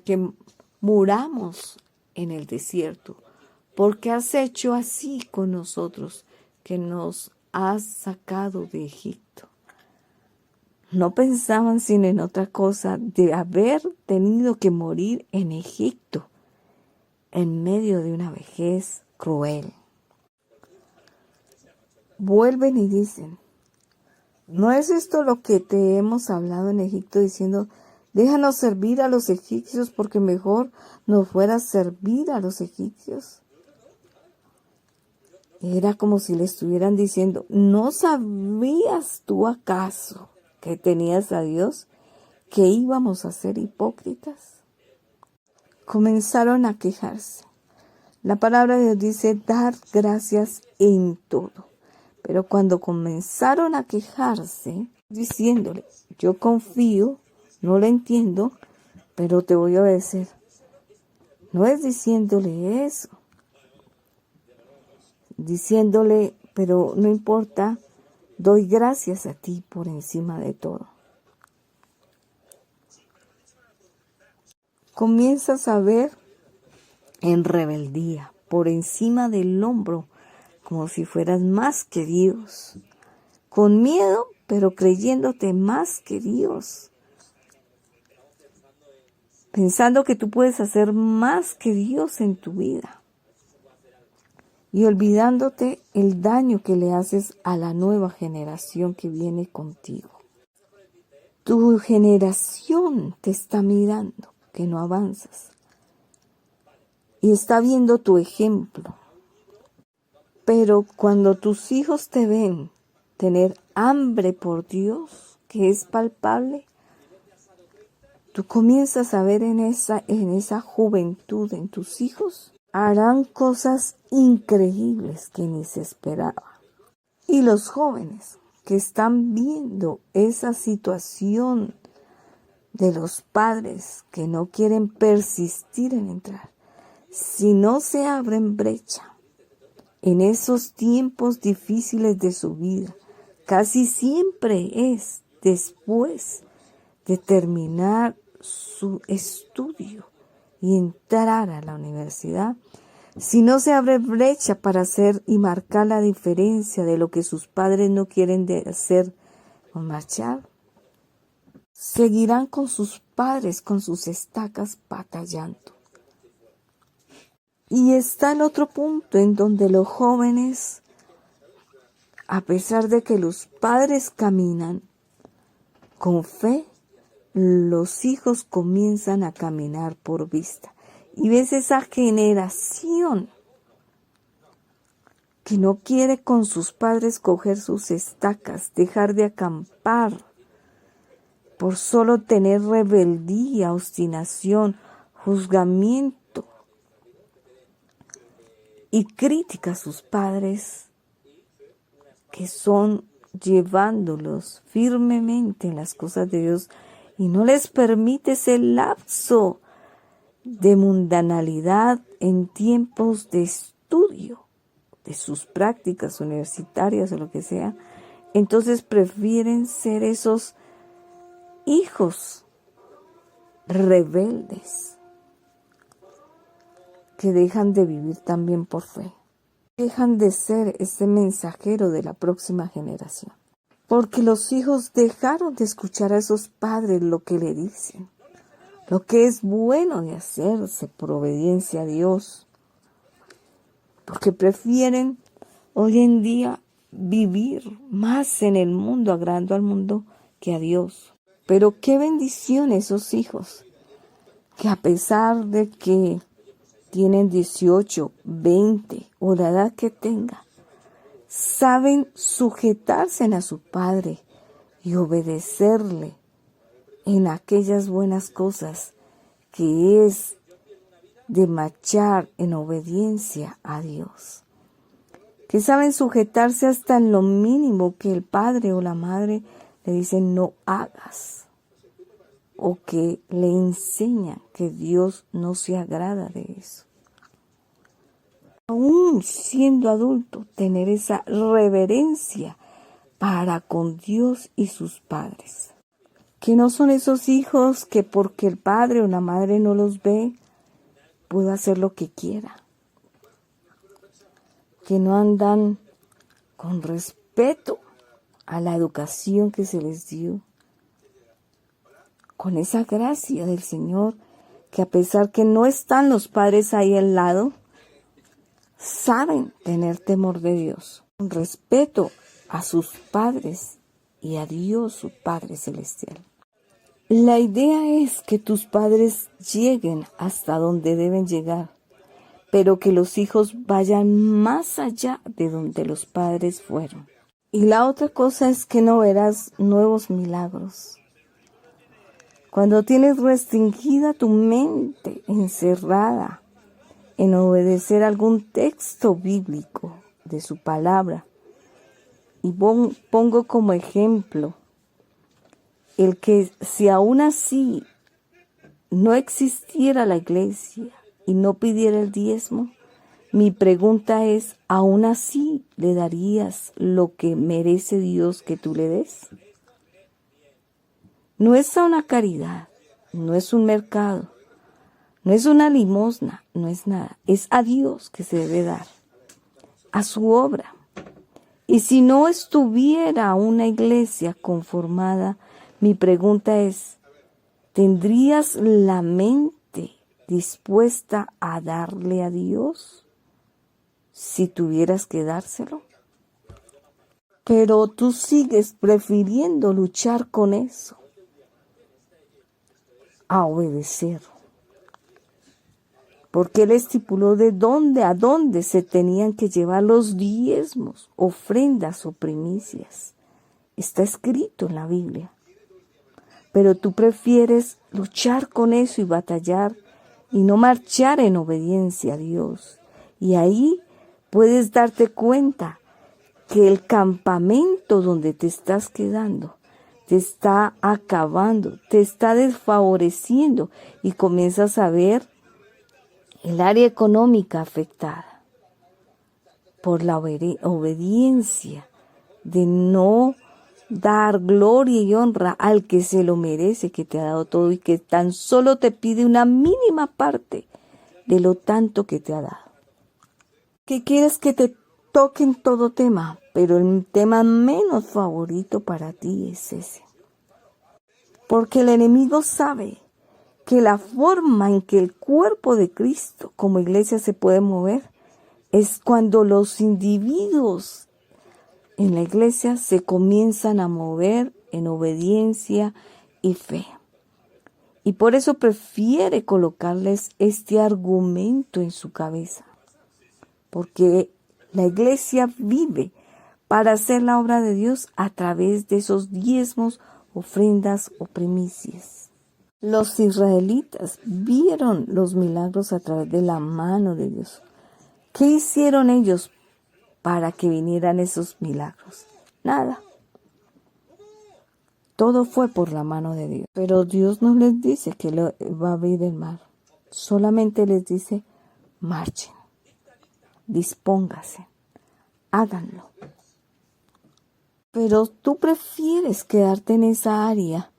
que muramos en el desierto? Porque has hecho así con nosotros, que nos has sacado de Egipto. No pensaban sino en otra cosa de haber tenido que morir en Egipto, en medio de una vejez cruel. Vuelven y dicen, ¿no es esto lo que te hemos hablado en Egipto diciendo, déjanos servir a los egipcios porque mejor nos fuera servir a los egipcios? Era como si le estuvieran diciendo, ¿no sabías tú acaso que tenías a Dios, que íbamos a ser hipócritas? Comenzaron a quejarse. La palabra de Dios dice, dar gracias en todo. Pero cuando comenzaron a quejarse, diciéndole, yo confío, no lo entiendo, pero te voy a obedecer. No es diciéndole eso. Diciéndole, pero no importa, doy gracias a ti por encima de todo. Comienzas a ver en rebeldía, por encima del hombro, como si fueras más que Dios. Con miedo, pero creyéndote más que Dios. Pensando que tú puedes hacer más que Dios en tu vida. Y olvidándote el daño que le haces a la nueva generación que viene contigo. Tu generación te está mirando, que no avanzas. Y está viendo tu ejemplo. Pero cuando tus hijos te ven tener hambre por Dios, que es palpable, tú comienzas a ver en esa juventud, en tus hijos, harán cosas increíbles que ni se esperaba. Y los jóvenes que están viendo esa situación de los padres que no quieren persistir en entrar, si no se abren brecha en esos tiempos difíciles de su vida, casi siempre es después de terminar su estudio y entrar a la universidad, si no se abre brecha para hacer y marcar la diferencia de lo que sus padres no quieren hacer o marchar, seguirán con sus padres, con sus estacas batallando. Y está el otro punto en donde los jóvenes, a pesar de que los padres caminan con fe, los hijos comienzan a caminar por vista. Y ves esa generación que no quiere con sus padres coger sus estacas, dejar de acampar, por solo tener rebeldía, obstinación, juzgamiento y crítica a sus padres, que son llevándolos firmemente en las cosas de Dios y no les permite ese lapso de mundanalidad en tiempos de estudio de sus prácticas universitarias o lo que sea. Entonces prefieren ser esos hijos rebeldes que dejan de vivir también por fe. Dejan de ser ese mensajero de la próxima generación. Porque los hijos dejaron de escuchar a esos padres lo que le dicen. Lo que es bueno de hacerse por obediencia a Dios. porque prefieren hoy en día vivir más en el mundo, agradando al mundo que a Dios. Pero qué bendición esos hijos, que a pesar de que tienen 18, 20 o la edad que tenga, saben sujetarse a su padre y obedecerle en aquellas buenas cosas que es de marchar en obediencia a Dios. Que saben sujetarse hasta en lo mínimo que el padre o la madre le dicen no hagas, o que le enseñan que Dios no se agrada de eso. Aún siendo adulto, tener esa reverencia para con Dios y sus padres. Que no son esos hijos que porque el padre o la madre no los ve, puede hacer lo que quiera. Que no andan con respeto a la educación que se les dio. Con esa gracia del Señor, que a pesar que no están los padres ahí al lado, saben tener temor de Dios, con respeto a sus padres y a Dios, su Padre Celestial. La idea es que tus padres lleguen hasta donde deben llegar, pero que los hijos vayan más allá de donde los padres fueron. Y la otra cosa es que no verás nuevos milagros. Cuando tienes restringida tu mente, encerrada en obedecer algún texto bíblico de su palabra, y pongo como ejemplo el que si aún así no existiera la iglesia y no pidiera el diezmo, mi pregunta es, ¿aún así le darías lo que merece Dios que tú le des? No es una caridad, no es un mercado, no es una limosna, no es nada. Es a Dios que se debe dar, a su obra. Y si no estuviera una iglesia conformada, mi pregunta es, ¿tendrías la mente dispuesta a darle a Dios si tuvieras que dárselo? Pero tú sigues prefiriendo luchar con eso a obedecer. Porque Él estipuló de dónde a dónde se tenían que llevar los diezmos, ofrendas o primicias. Está escrito en la Biblia. Pero tú prefieres luchar con eso y batallar y no marchar en obediencia a Dios. Y ahí puedes darte cuenta que el campamento donde te estás quedando te está acabando, te está desfavoreciendo y comienzas a ver el área económica afectada por la obediencia de no dar gloria y honra al que se lo merece, que te ha dado todo y que tan solo te pide una mínima parte de lo tanto que te ha dado. Que quieres que te toquen todo tema, pero el tema menos favorito para ti es ese. Porque el enemigo sabe que la forma en que el cuerpo de Cristo como iglesia se puede mover es cuando los individuos en la iglesia se comienzan a mover en obediencia y fe. Y por eso prefiere colocarles este argumento en su cabeza. Porque la iglesia vive para hacer la obra de Dios a través de esos diezmos, ofrendas o primicias. Los israelitas vieron los milagros a través de la mano de Dios. ¿Qué hicieron ellos para que vinieran esos milagros? Nada. Todo fue por la mano de Dios. Pero Dios no les dice que va a abrir el mar. Solamente les dice, marchen, dispóngase, háganlo. Pero tú prefieres quedarte en esa área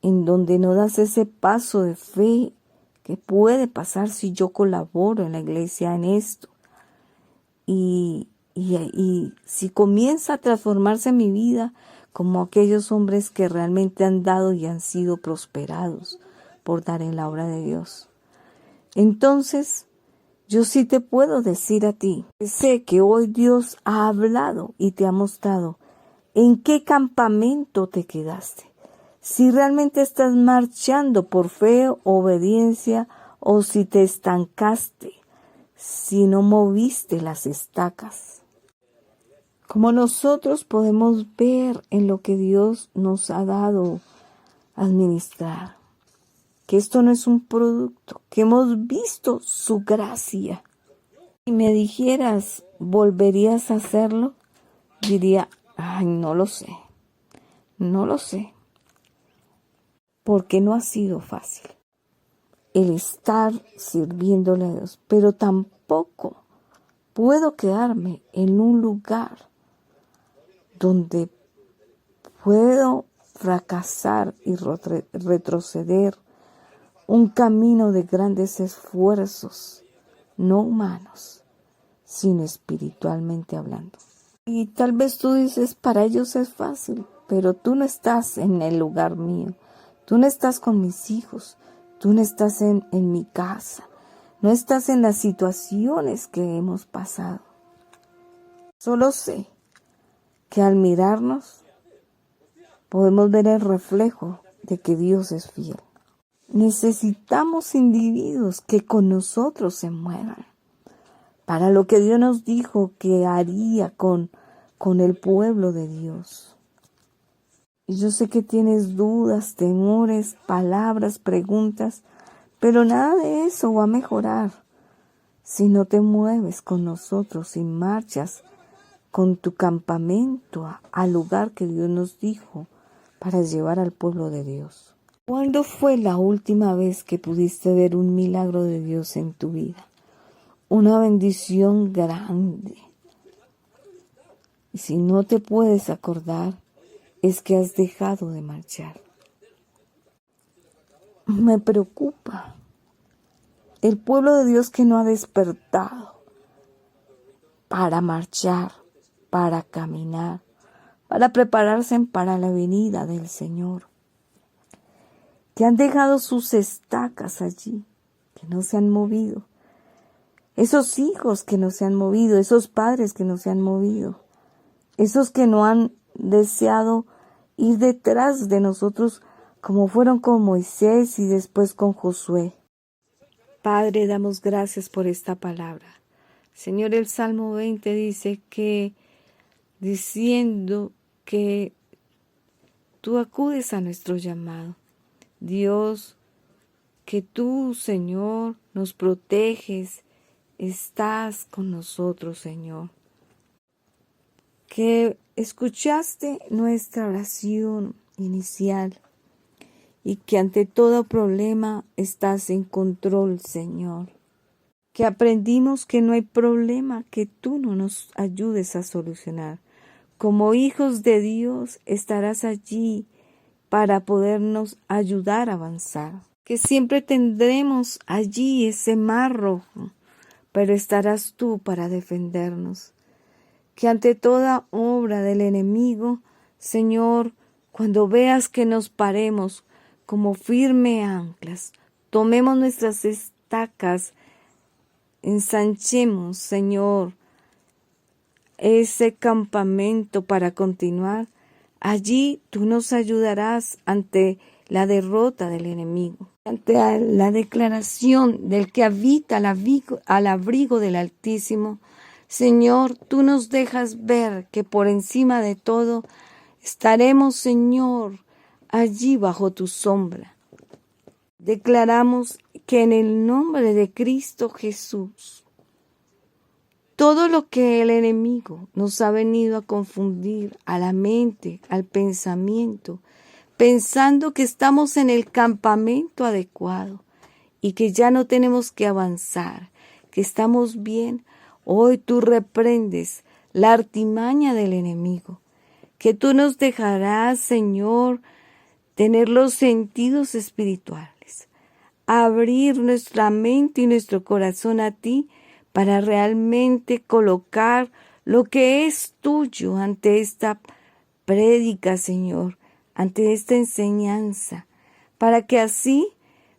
en donde no das ese paso de fe que puede pasar si yo colaboro en la iglesia en esto. Y si comienza a transformarse mi vida como aquellos hombres que realmente han dado y han sido prosperados por dar en la obra de Dios. Entonces Yo sí te puedo decir a ti, sé que hoy Dios ha hablado y te ha mostrado en qué campamento te quedaste. Si realmente estás marchando por fe, obediencia, o si te estancaste, si no moviste las estacas. Como nosotros podemos ver en lo que Dios nos ha dado a administrar, que esto no es un producto, que hemos visto su gracia. Si me dijeras, ¿volverías a hacerlo? Diría, ay, no lo sé, porque no ha sido fácil el estar sirviéndole a Dios, pero tampoco puedo quedarme en un lugar donde puedo fracasar y retroceder un camino de grandes esfuerzos, no humanos, sino espiritualmente hablando. Y tal vez tú dices, para ellos es fácil, pero tú no estás en el lugar mío, tú no estás con mis hijos, tú no estás en mi casa, no estás en las situaciones que hemos pasado. Solo sé que al mirarnos podemos ver el reflejo de que Dios es fiel. Necesitamos individuos que con nosotros se muevan para lo que Dios nos dijo que haría con el pueblo de Dios. Y yo sé que tienes dudas, temores, palabras, preguntas, pero nada de eso va a mejorar si no te mueves con nosotros y marchas con tu campamento al lugar que Dios nos dijo para llevar al pueblo de Dios. ¿Cuándo fue la última vez que pudiste ver un milagro de Dios en tu vida? Una bendición grande. Y si no te puedes acordar, es que has dejado de marchar. Me preocupa el pueblo de Dios que no ha despertado para marchar, para caminar, para prepararse para la venida del Señor. Que han dejado sus estacas allí, que no se han movido. Esos hijos que no se han movido, esos padres que no se han movido, esos que no han deseado ir detrás de nosotros como fueron con Moisés y después con Josué. Padre, damos gracias por esta palabra. Señor, el Salmo 20 dice que, diciendo que tú acudes a nuestro llamado. Dios, que tú, Señor, nos proteges, estás con nosotros, Señor. Que escuchaste nuestra oración inicial y que ante todo problema estás en control, Señor. Que aprendimos que no hay problema que tú no nos ayudes a solucionar. Como hijos de Dios estarás allí para podernos ayudar a avanzar. Que siempre tendremos allí ese mar rojo, pero estarás tú para defendernos. Que ante toda obra del enemigo, Señor, cuando veas que nos paremos como firme anclas, tomemos nuestras estacas, ensanchemos, Señor, ese campamento para continuar. Allí tú nos ayudarás ante la derrota del enemigo, ante la declaración del que habita al abrigo del Altísimo. Señor, tú nos dejas ver que por encima de todo estaremos, Señor, allí bajo tu sombra. Declaramos que en el nombre de Cristo Jesús, todo lo que el enemigo nos ha venido a confundir a la mente, al pensamiento, pensando que estamos en el campamento adecuado y que ya no tenemos que avanzar, que estamos bien, hoy tú reprendes la artimaña del enemigo, que tú nos dejarás, Señor, tener los sentidos espirituales, abrir nuestra mente y nuestro corazón a ti para realmente colocar lo que es tuyo ante esta prédica, Señor, ante esta enseñanza, para que así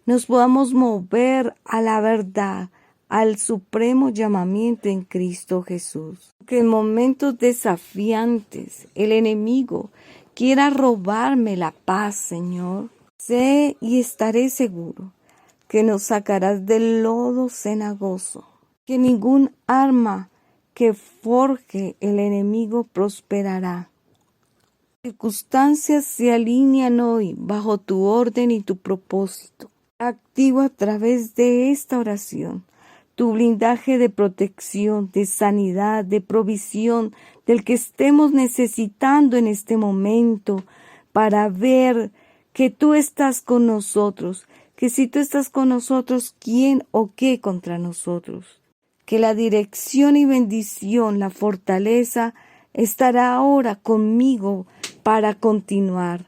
nos podamos mover a la verdad, al supremo llamamiento en Cristo Jesús. Que en momentos desafiantes el enemigo quiera robarme la paz, Señor, sé y estaré seguro que nos sacarás del lodo cenagoso, que ningún arma que forje el enemigo prosperará. Circunstancias se alinean hoy bajo tu orden y tu propósito. Activo a través de esta oración tu blindaje de protección, de sanidad, de provisión, del que estemos necesitando en este momento, para ver que tú estás con nosotros, que si tú estás con nosotros, ¿quién o qué contra nosotros? Que la dirección y bendición, la fortaleza, estará ahora conmigo para continuar,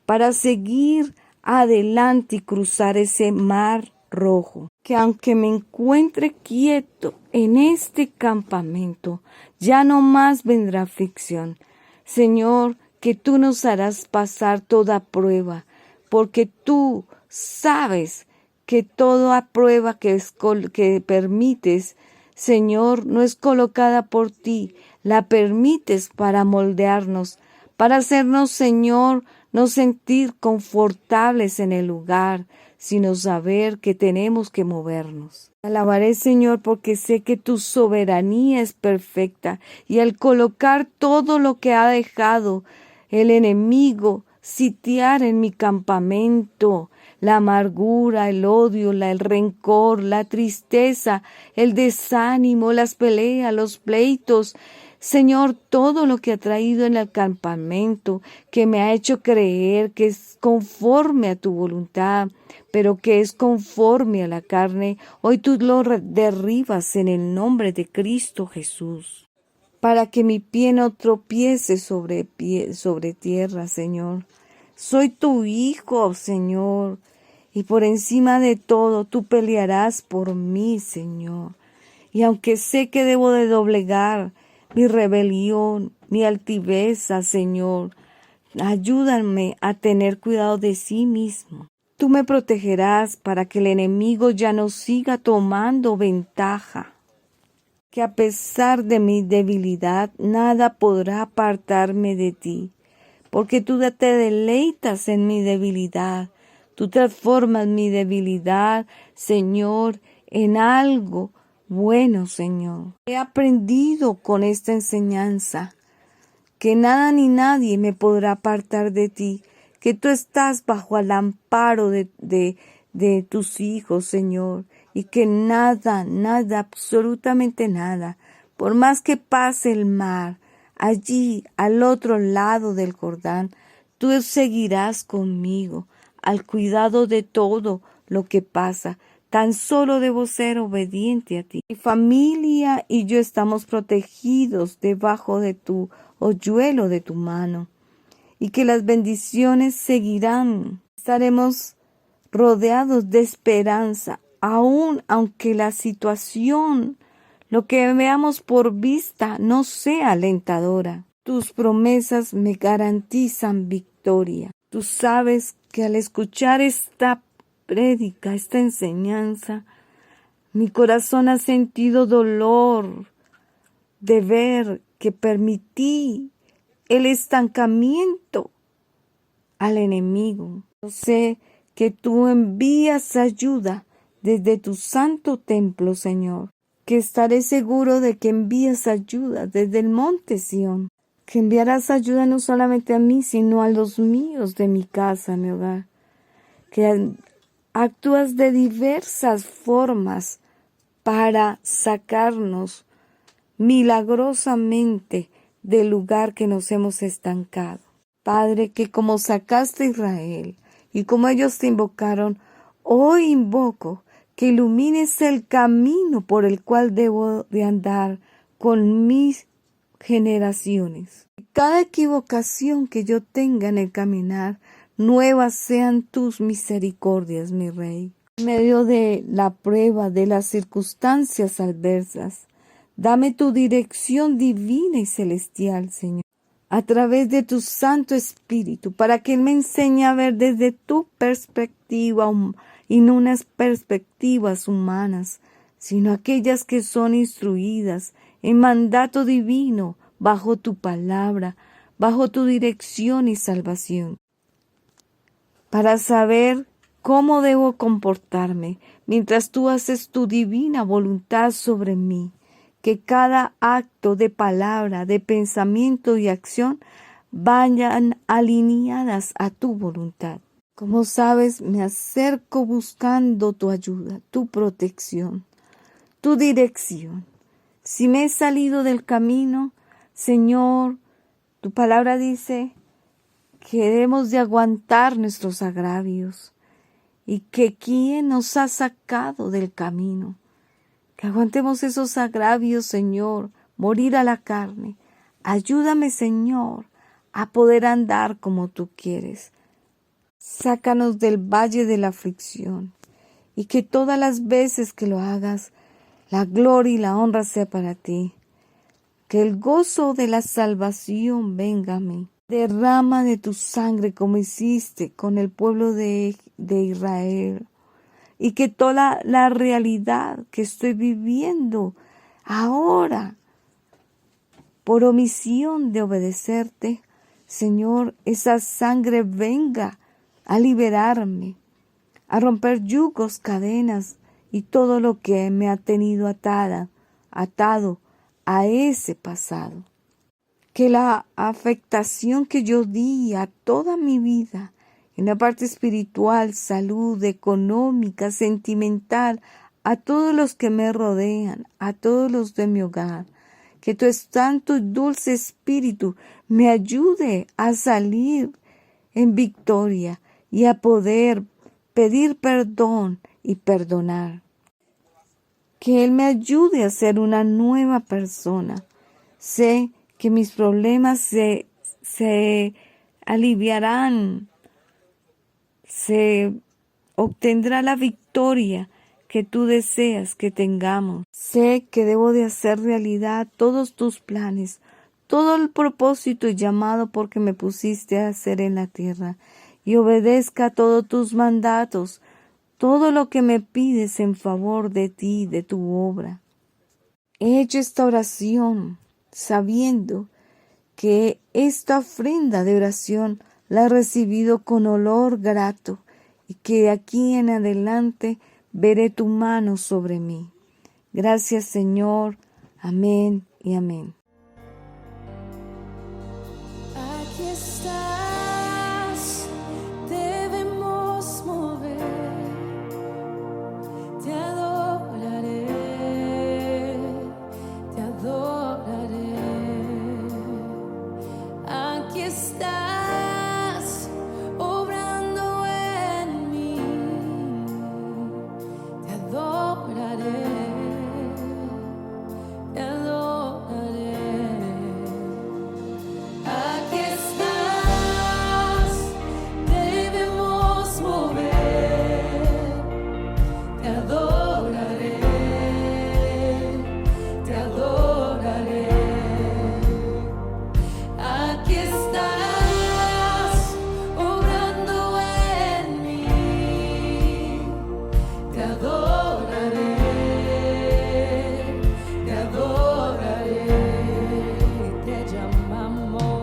para seguir adelante y cruzar ese mar rojo. Que aunque me encuentre quieto en este campamento, ya no más vendrá aflicción. Señor, que tú nos harás pasar toda prueba, porque tú sabes que toda prueba que permites, Señor, no es colocada por ti, la permites para moldearnos, para hacernos, Señor, no sentir confortables en el lugar, sino saber que tenemos que movernos. Alabaré, Señor, porque sé que tu soberanía es perfecta y al colocar todo lo que ha dejado el enemigo sitiar en mi campamento, la amargura, el odio, el rencor, la tristeza, el desánimo, las peleas, los pleitos, Señor, todo lo que ha traído en el campamento, que me ha hecho creer que es conforme a tu voluntad, pero que es conforme a la carne, hoy tú lo derribas en el nombre de Cristo Jesús, para que mi pie no tropiece sobre tierra, Señor. Soy tu hijo, Señor, y por encima de todo tú pelearás por mí, Señor. Y aunque sé que debo de doblegar mi rebelión, mi altiveza, Señor, ayúdame a tener cuidado de sí mismo. Tú me protegerás para que el enemigo ya no siga tomando ventaja. Que a pesar de mi debilidad, nada podrá apartarme de ti, porque tú te deleitas en mi debilidad. Tú transformas mi debilidad, Señor, en algo bueno, Señor. He aprendido con esta enseñanza que nada ni nadie me podrá apartar de ti, que tú estás bajo el amparo de tus hijos, Señor, y que nada, absolutamente nada, por más que pase el mar, allí al otro lado del Jordán, tú seguirás conmigo, al cuidado de todo lo que pasa. Tan solo debo ser obediente a ti. Mi familia y yo estamos protegidos debajo de tu hoyuelo de tu mano, y que las bendiciones seguirán. Estaremos rodeados de esperanza, aun aunque la situación, lo que veamos por vista, no sea alentadora. Tus promesas me garantizan victoria. Tú sabes que al escuchar esta prédica, esta enseñanza, mi corazón ha sentido dolor de ver que permití el estancamiento al enemigo. Yo sé que tú envías ayuda desde tu santo templo, Señor, que estaré seguro de que envías ayuda desde el monte Sión, que enviarás ayuda no solamente a mí, sino a los míos de mi casa, mi hogar, que actúas de diversas formas para sacarnos milagrosamente del lugar que nos hemos estancado. Padre, que como sacaste a Israel y como ellos te invocaron, hoy invoco que ilumines el camino por el cual debo de andar con mis generaciones. Cada equivocación que yo tenga en el caminar, nuevas sean tus misericordias, mi Rey. En medio de la prueba, de las circunstancias adversas, dame tu dirección divina y celestial, Señor, a través de tu Santo Espíritu, para que Él me enseñe a ver desde tu perspectiva y no unas perspectivas humanas, sino aquellas que son instruidas en mandato divino, bajo tu palabra, bajo tu dirección y salvación, para saber cómo debo comportarme mientras tú haces tu divina voluntad sobre mí, que cada acto de palabra, de pensamiento y acción vayan alineadas a tu voluntad. Como sabes, me acerco buscando tu ayuda, tu protección, tu dirección. Si me he salido del camino, Señor, tu palabra dice que debemos de aguantar nuestros agravios y que quien nos ha sacado del camino, que aguantemos esos agravios, Señor, morir a la carne. Ayúdame, Señor, a poder andar como tú quieres. Sácanos del valle de la aflicción y que todas las veces que lo hagas, la gloria y la honra sea para ti. Que el gozo de la salvación venga a mí. Derrama de tu sangre como hiciste con el pueblo de Israel. Y que toda la realidad que estoy viviendo ahora, por omisión de obedecerte, Señor, esa sangre venga a liberarme, a romper yugos, cadenas y todo lo que me ha tenido atado a ese pasado. Que la afectación que yo di a toda mi vida, en la parte espiritual, salud, económica, sentimental, a todos los que me rodean, a todos los de mi hogar, que tu santo y dulce espíritu me ayude a salir en victoria y a poder pedir perdón y perdonar. Que Él me ayude a ser una nueva persona. Sé que mis problemas se aliviarán, se obtendrá la victoria que tú deseas que tengamos. Sé que debo de hacer realidad todos tus planes, todo el propósito y llamado porque me pusiste a hacer en la tierra, y obedezca todos tus mandatos, todo lo que me pides en favor de ti, de tu obra. He hecho esta oración sabiendo que esta ofrenda de oración la he recibido con olor grato y que de aquí en adelante veré tu mano sobre mí. Gracias, Señor. Amén y amén. Aquí estás, debemos mover, te adoraré, te adoraré. Aquí estás, obrando en mí, te adoraré, te adoraré. Aquí estás, debemos mover, te adoraré, te adoraré. Aquí estás, obrando en mí, te adoraré, te adoraré. Te llamamos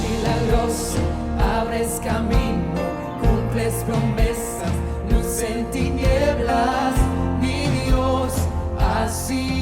milagroso, abres camino, cumples promesas, luz en tinieblas, mi Dios, así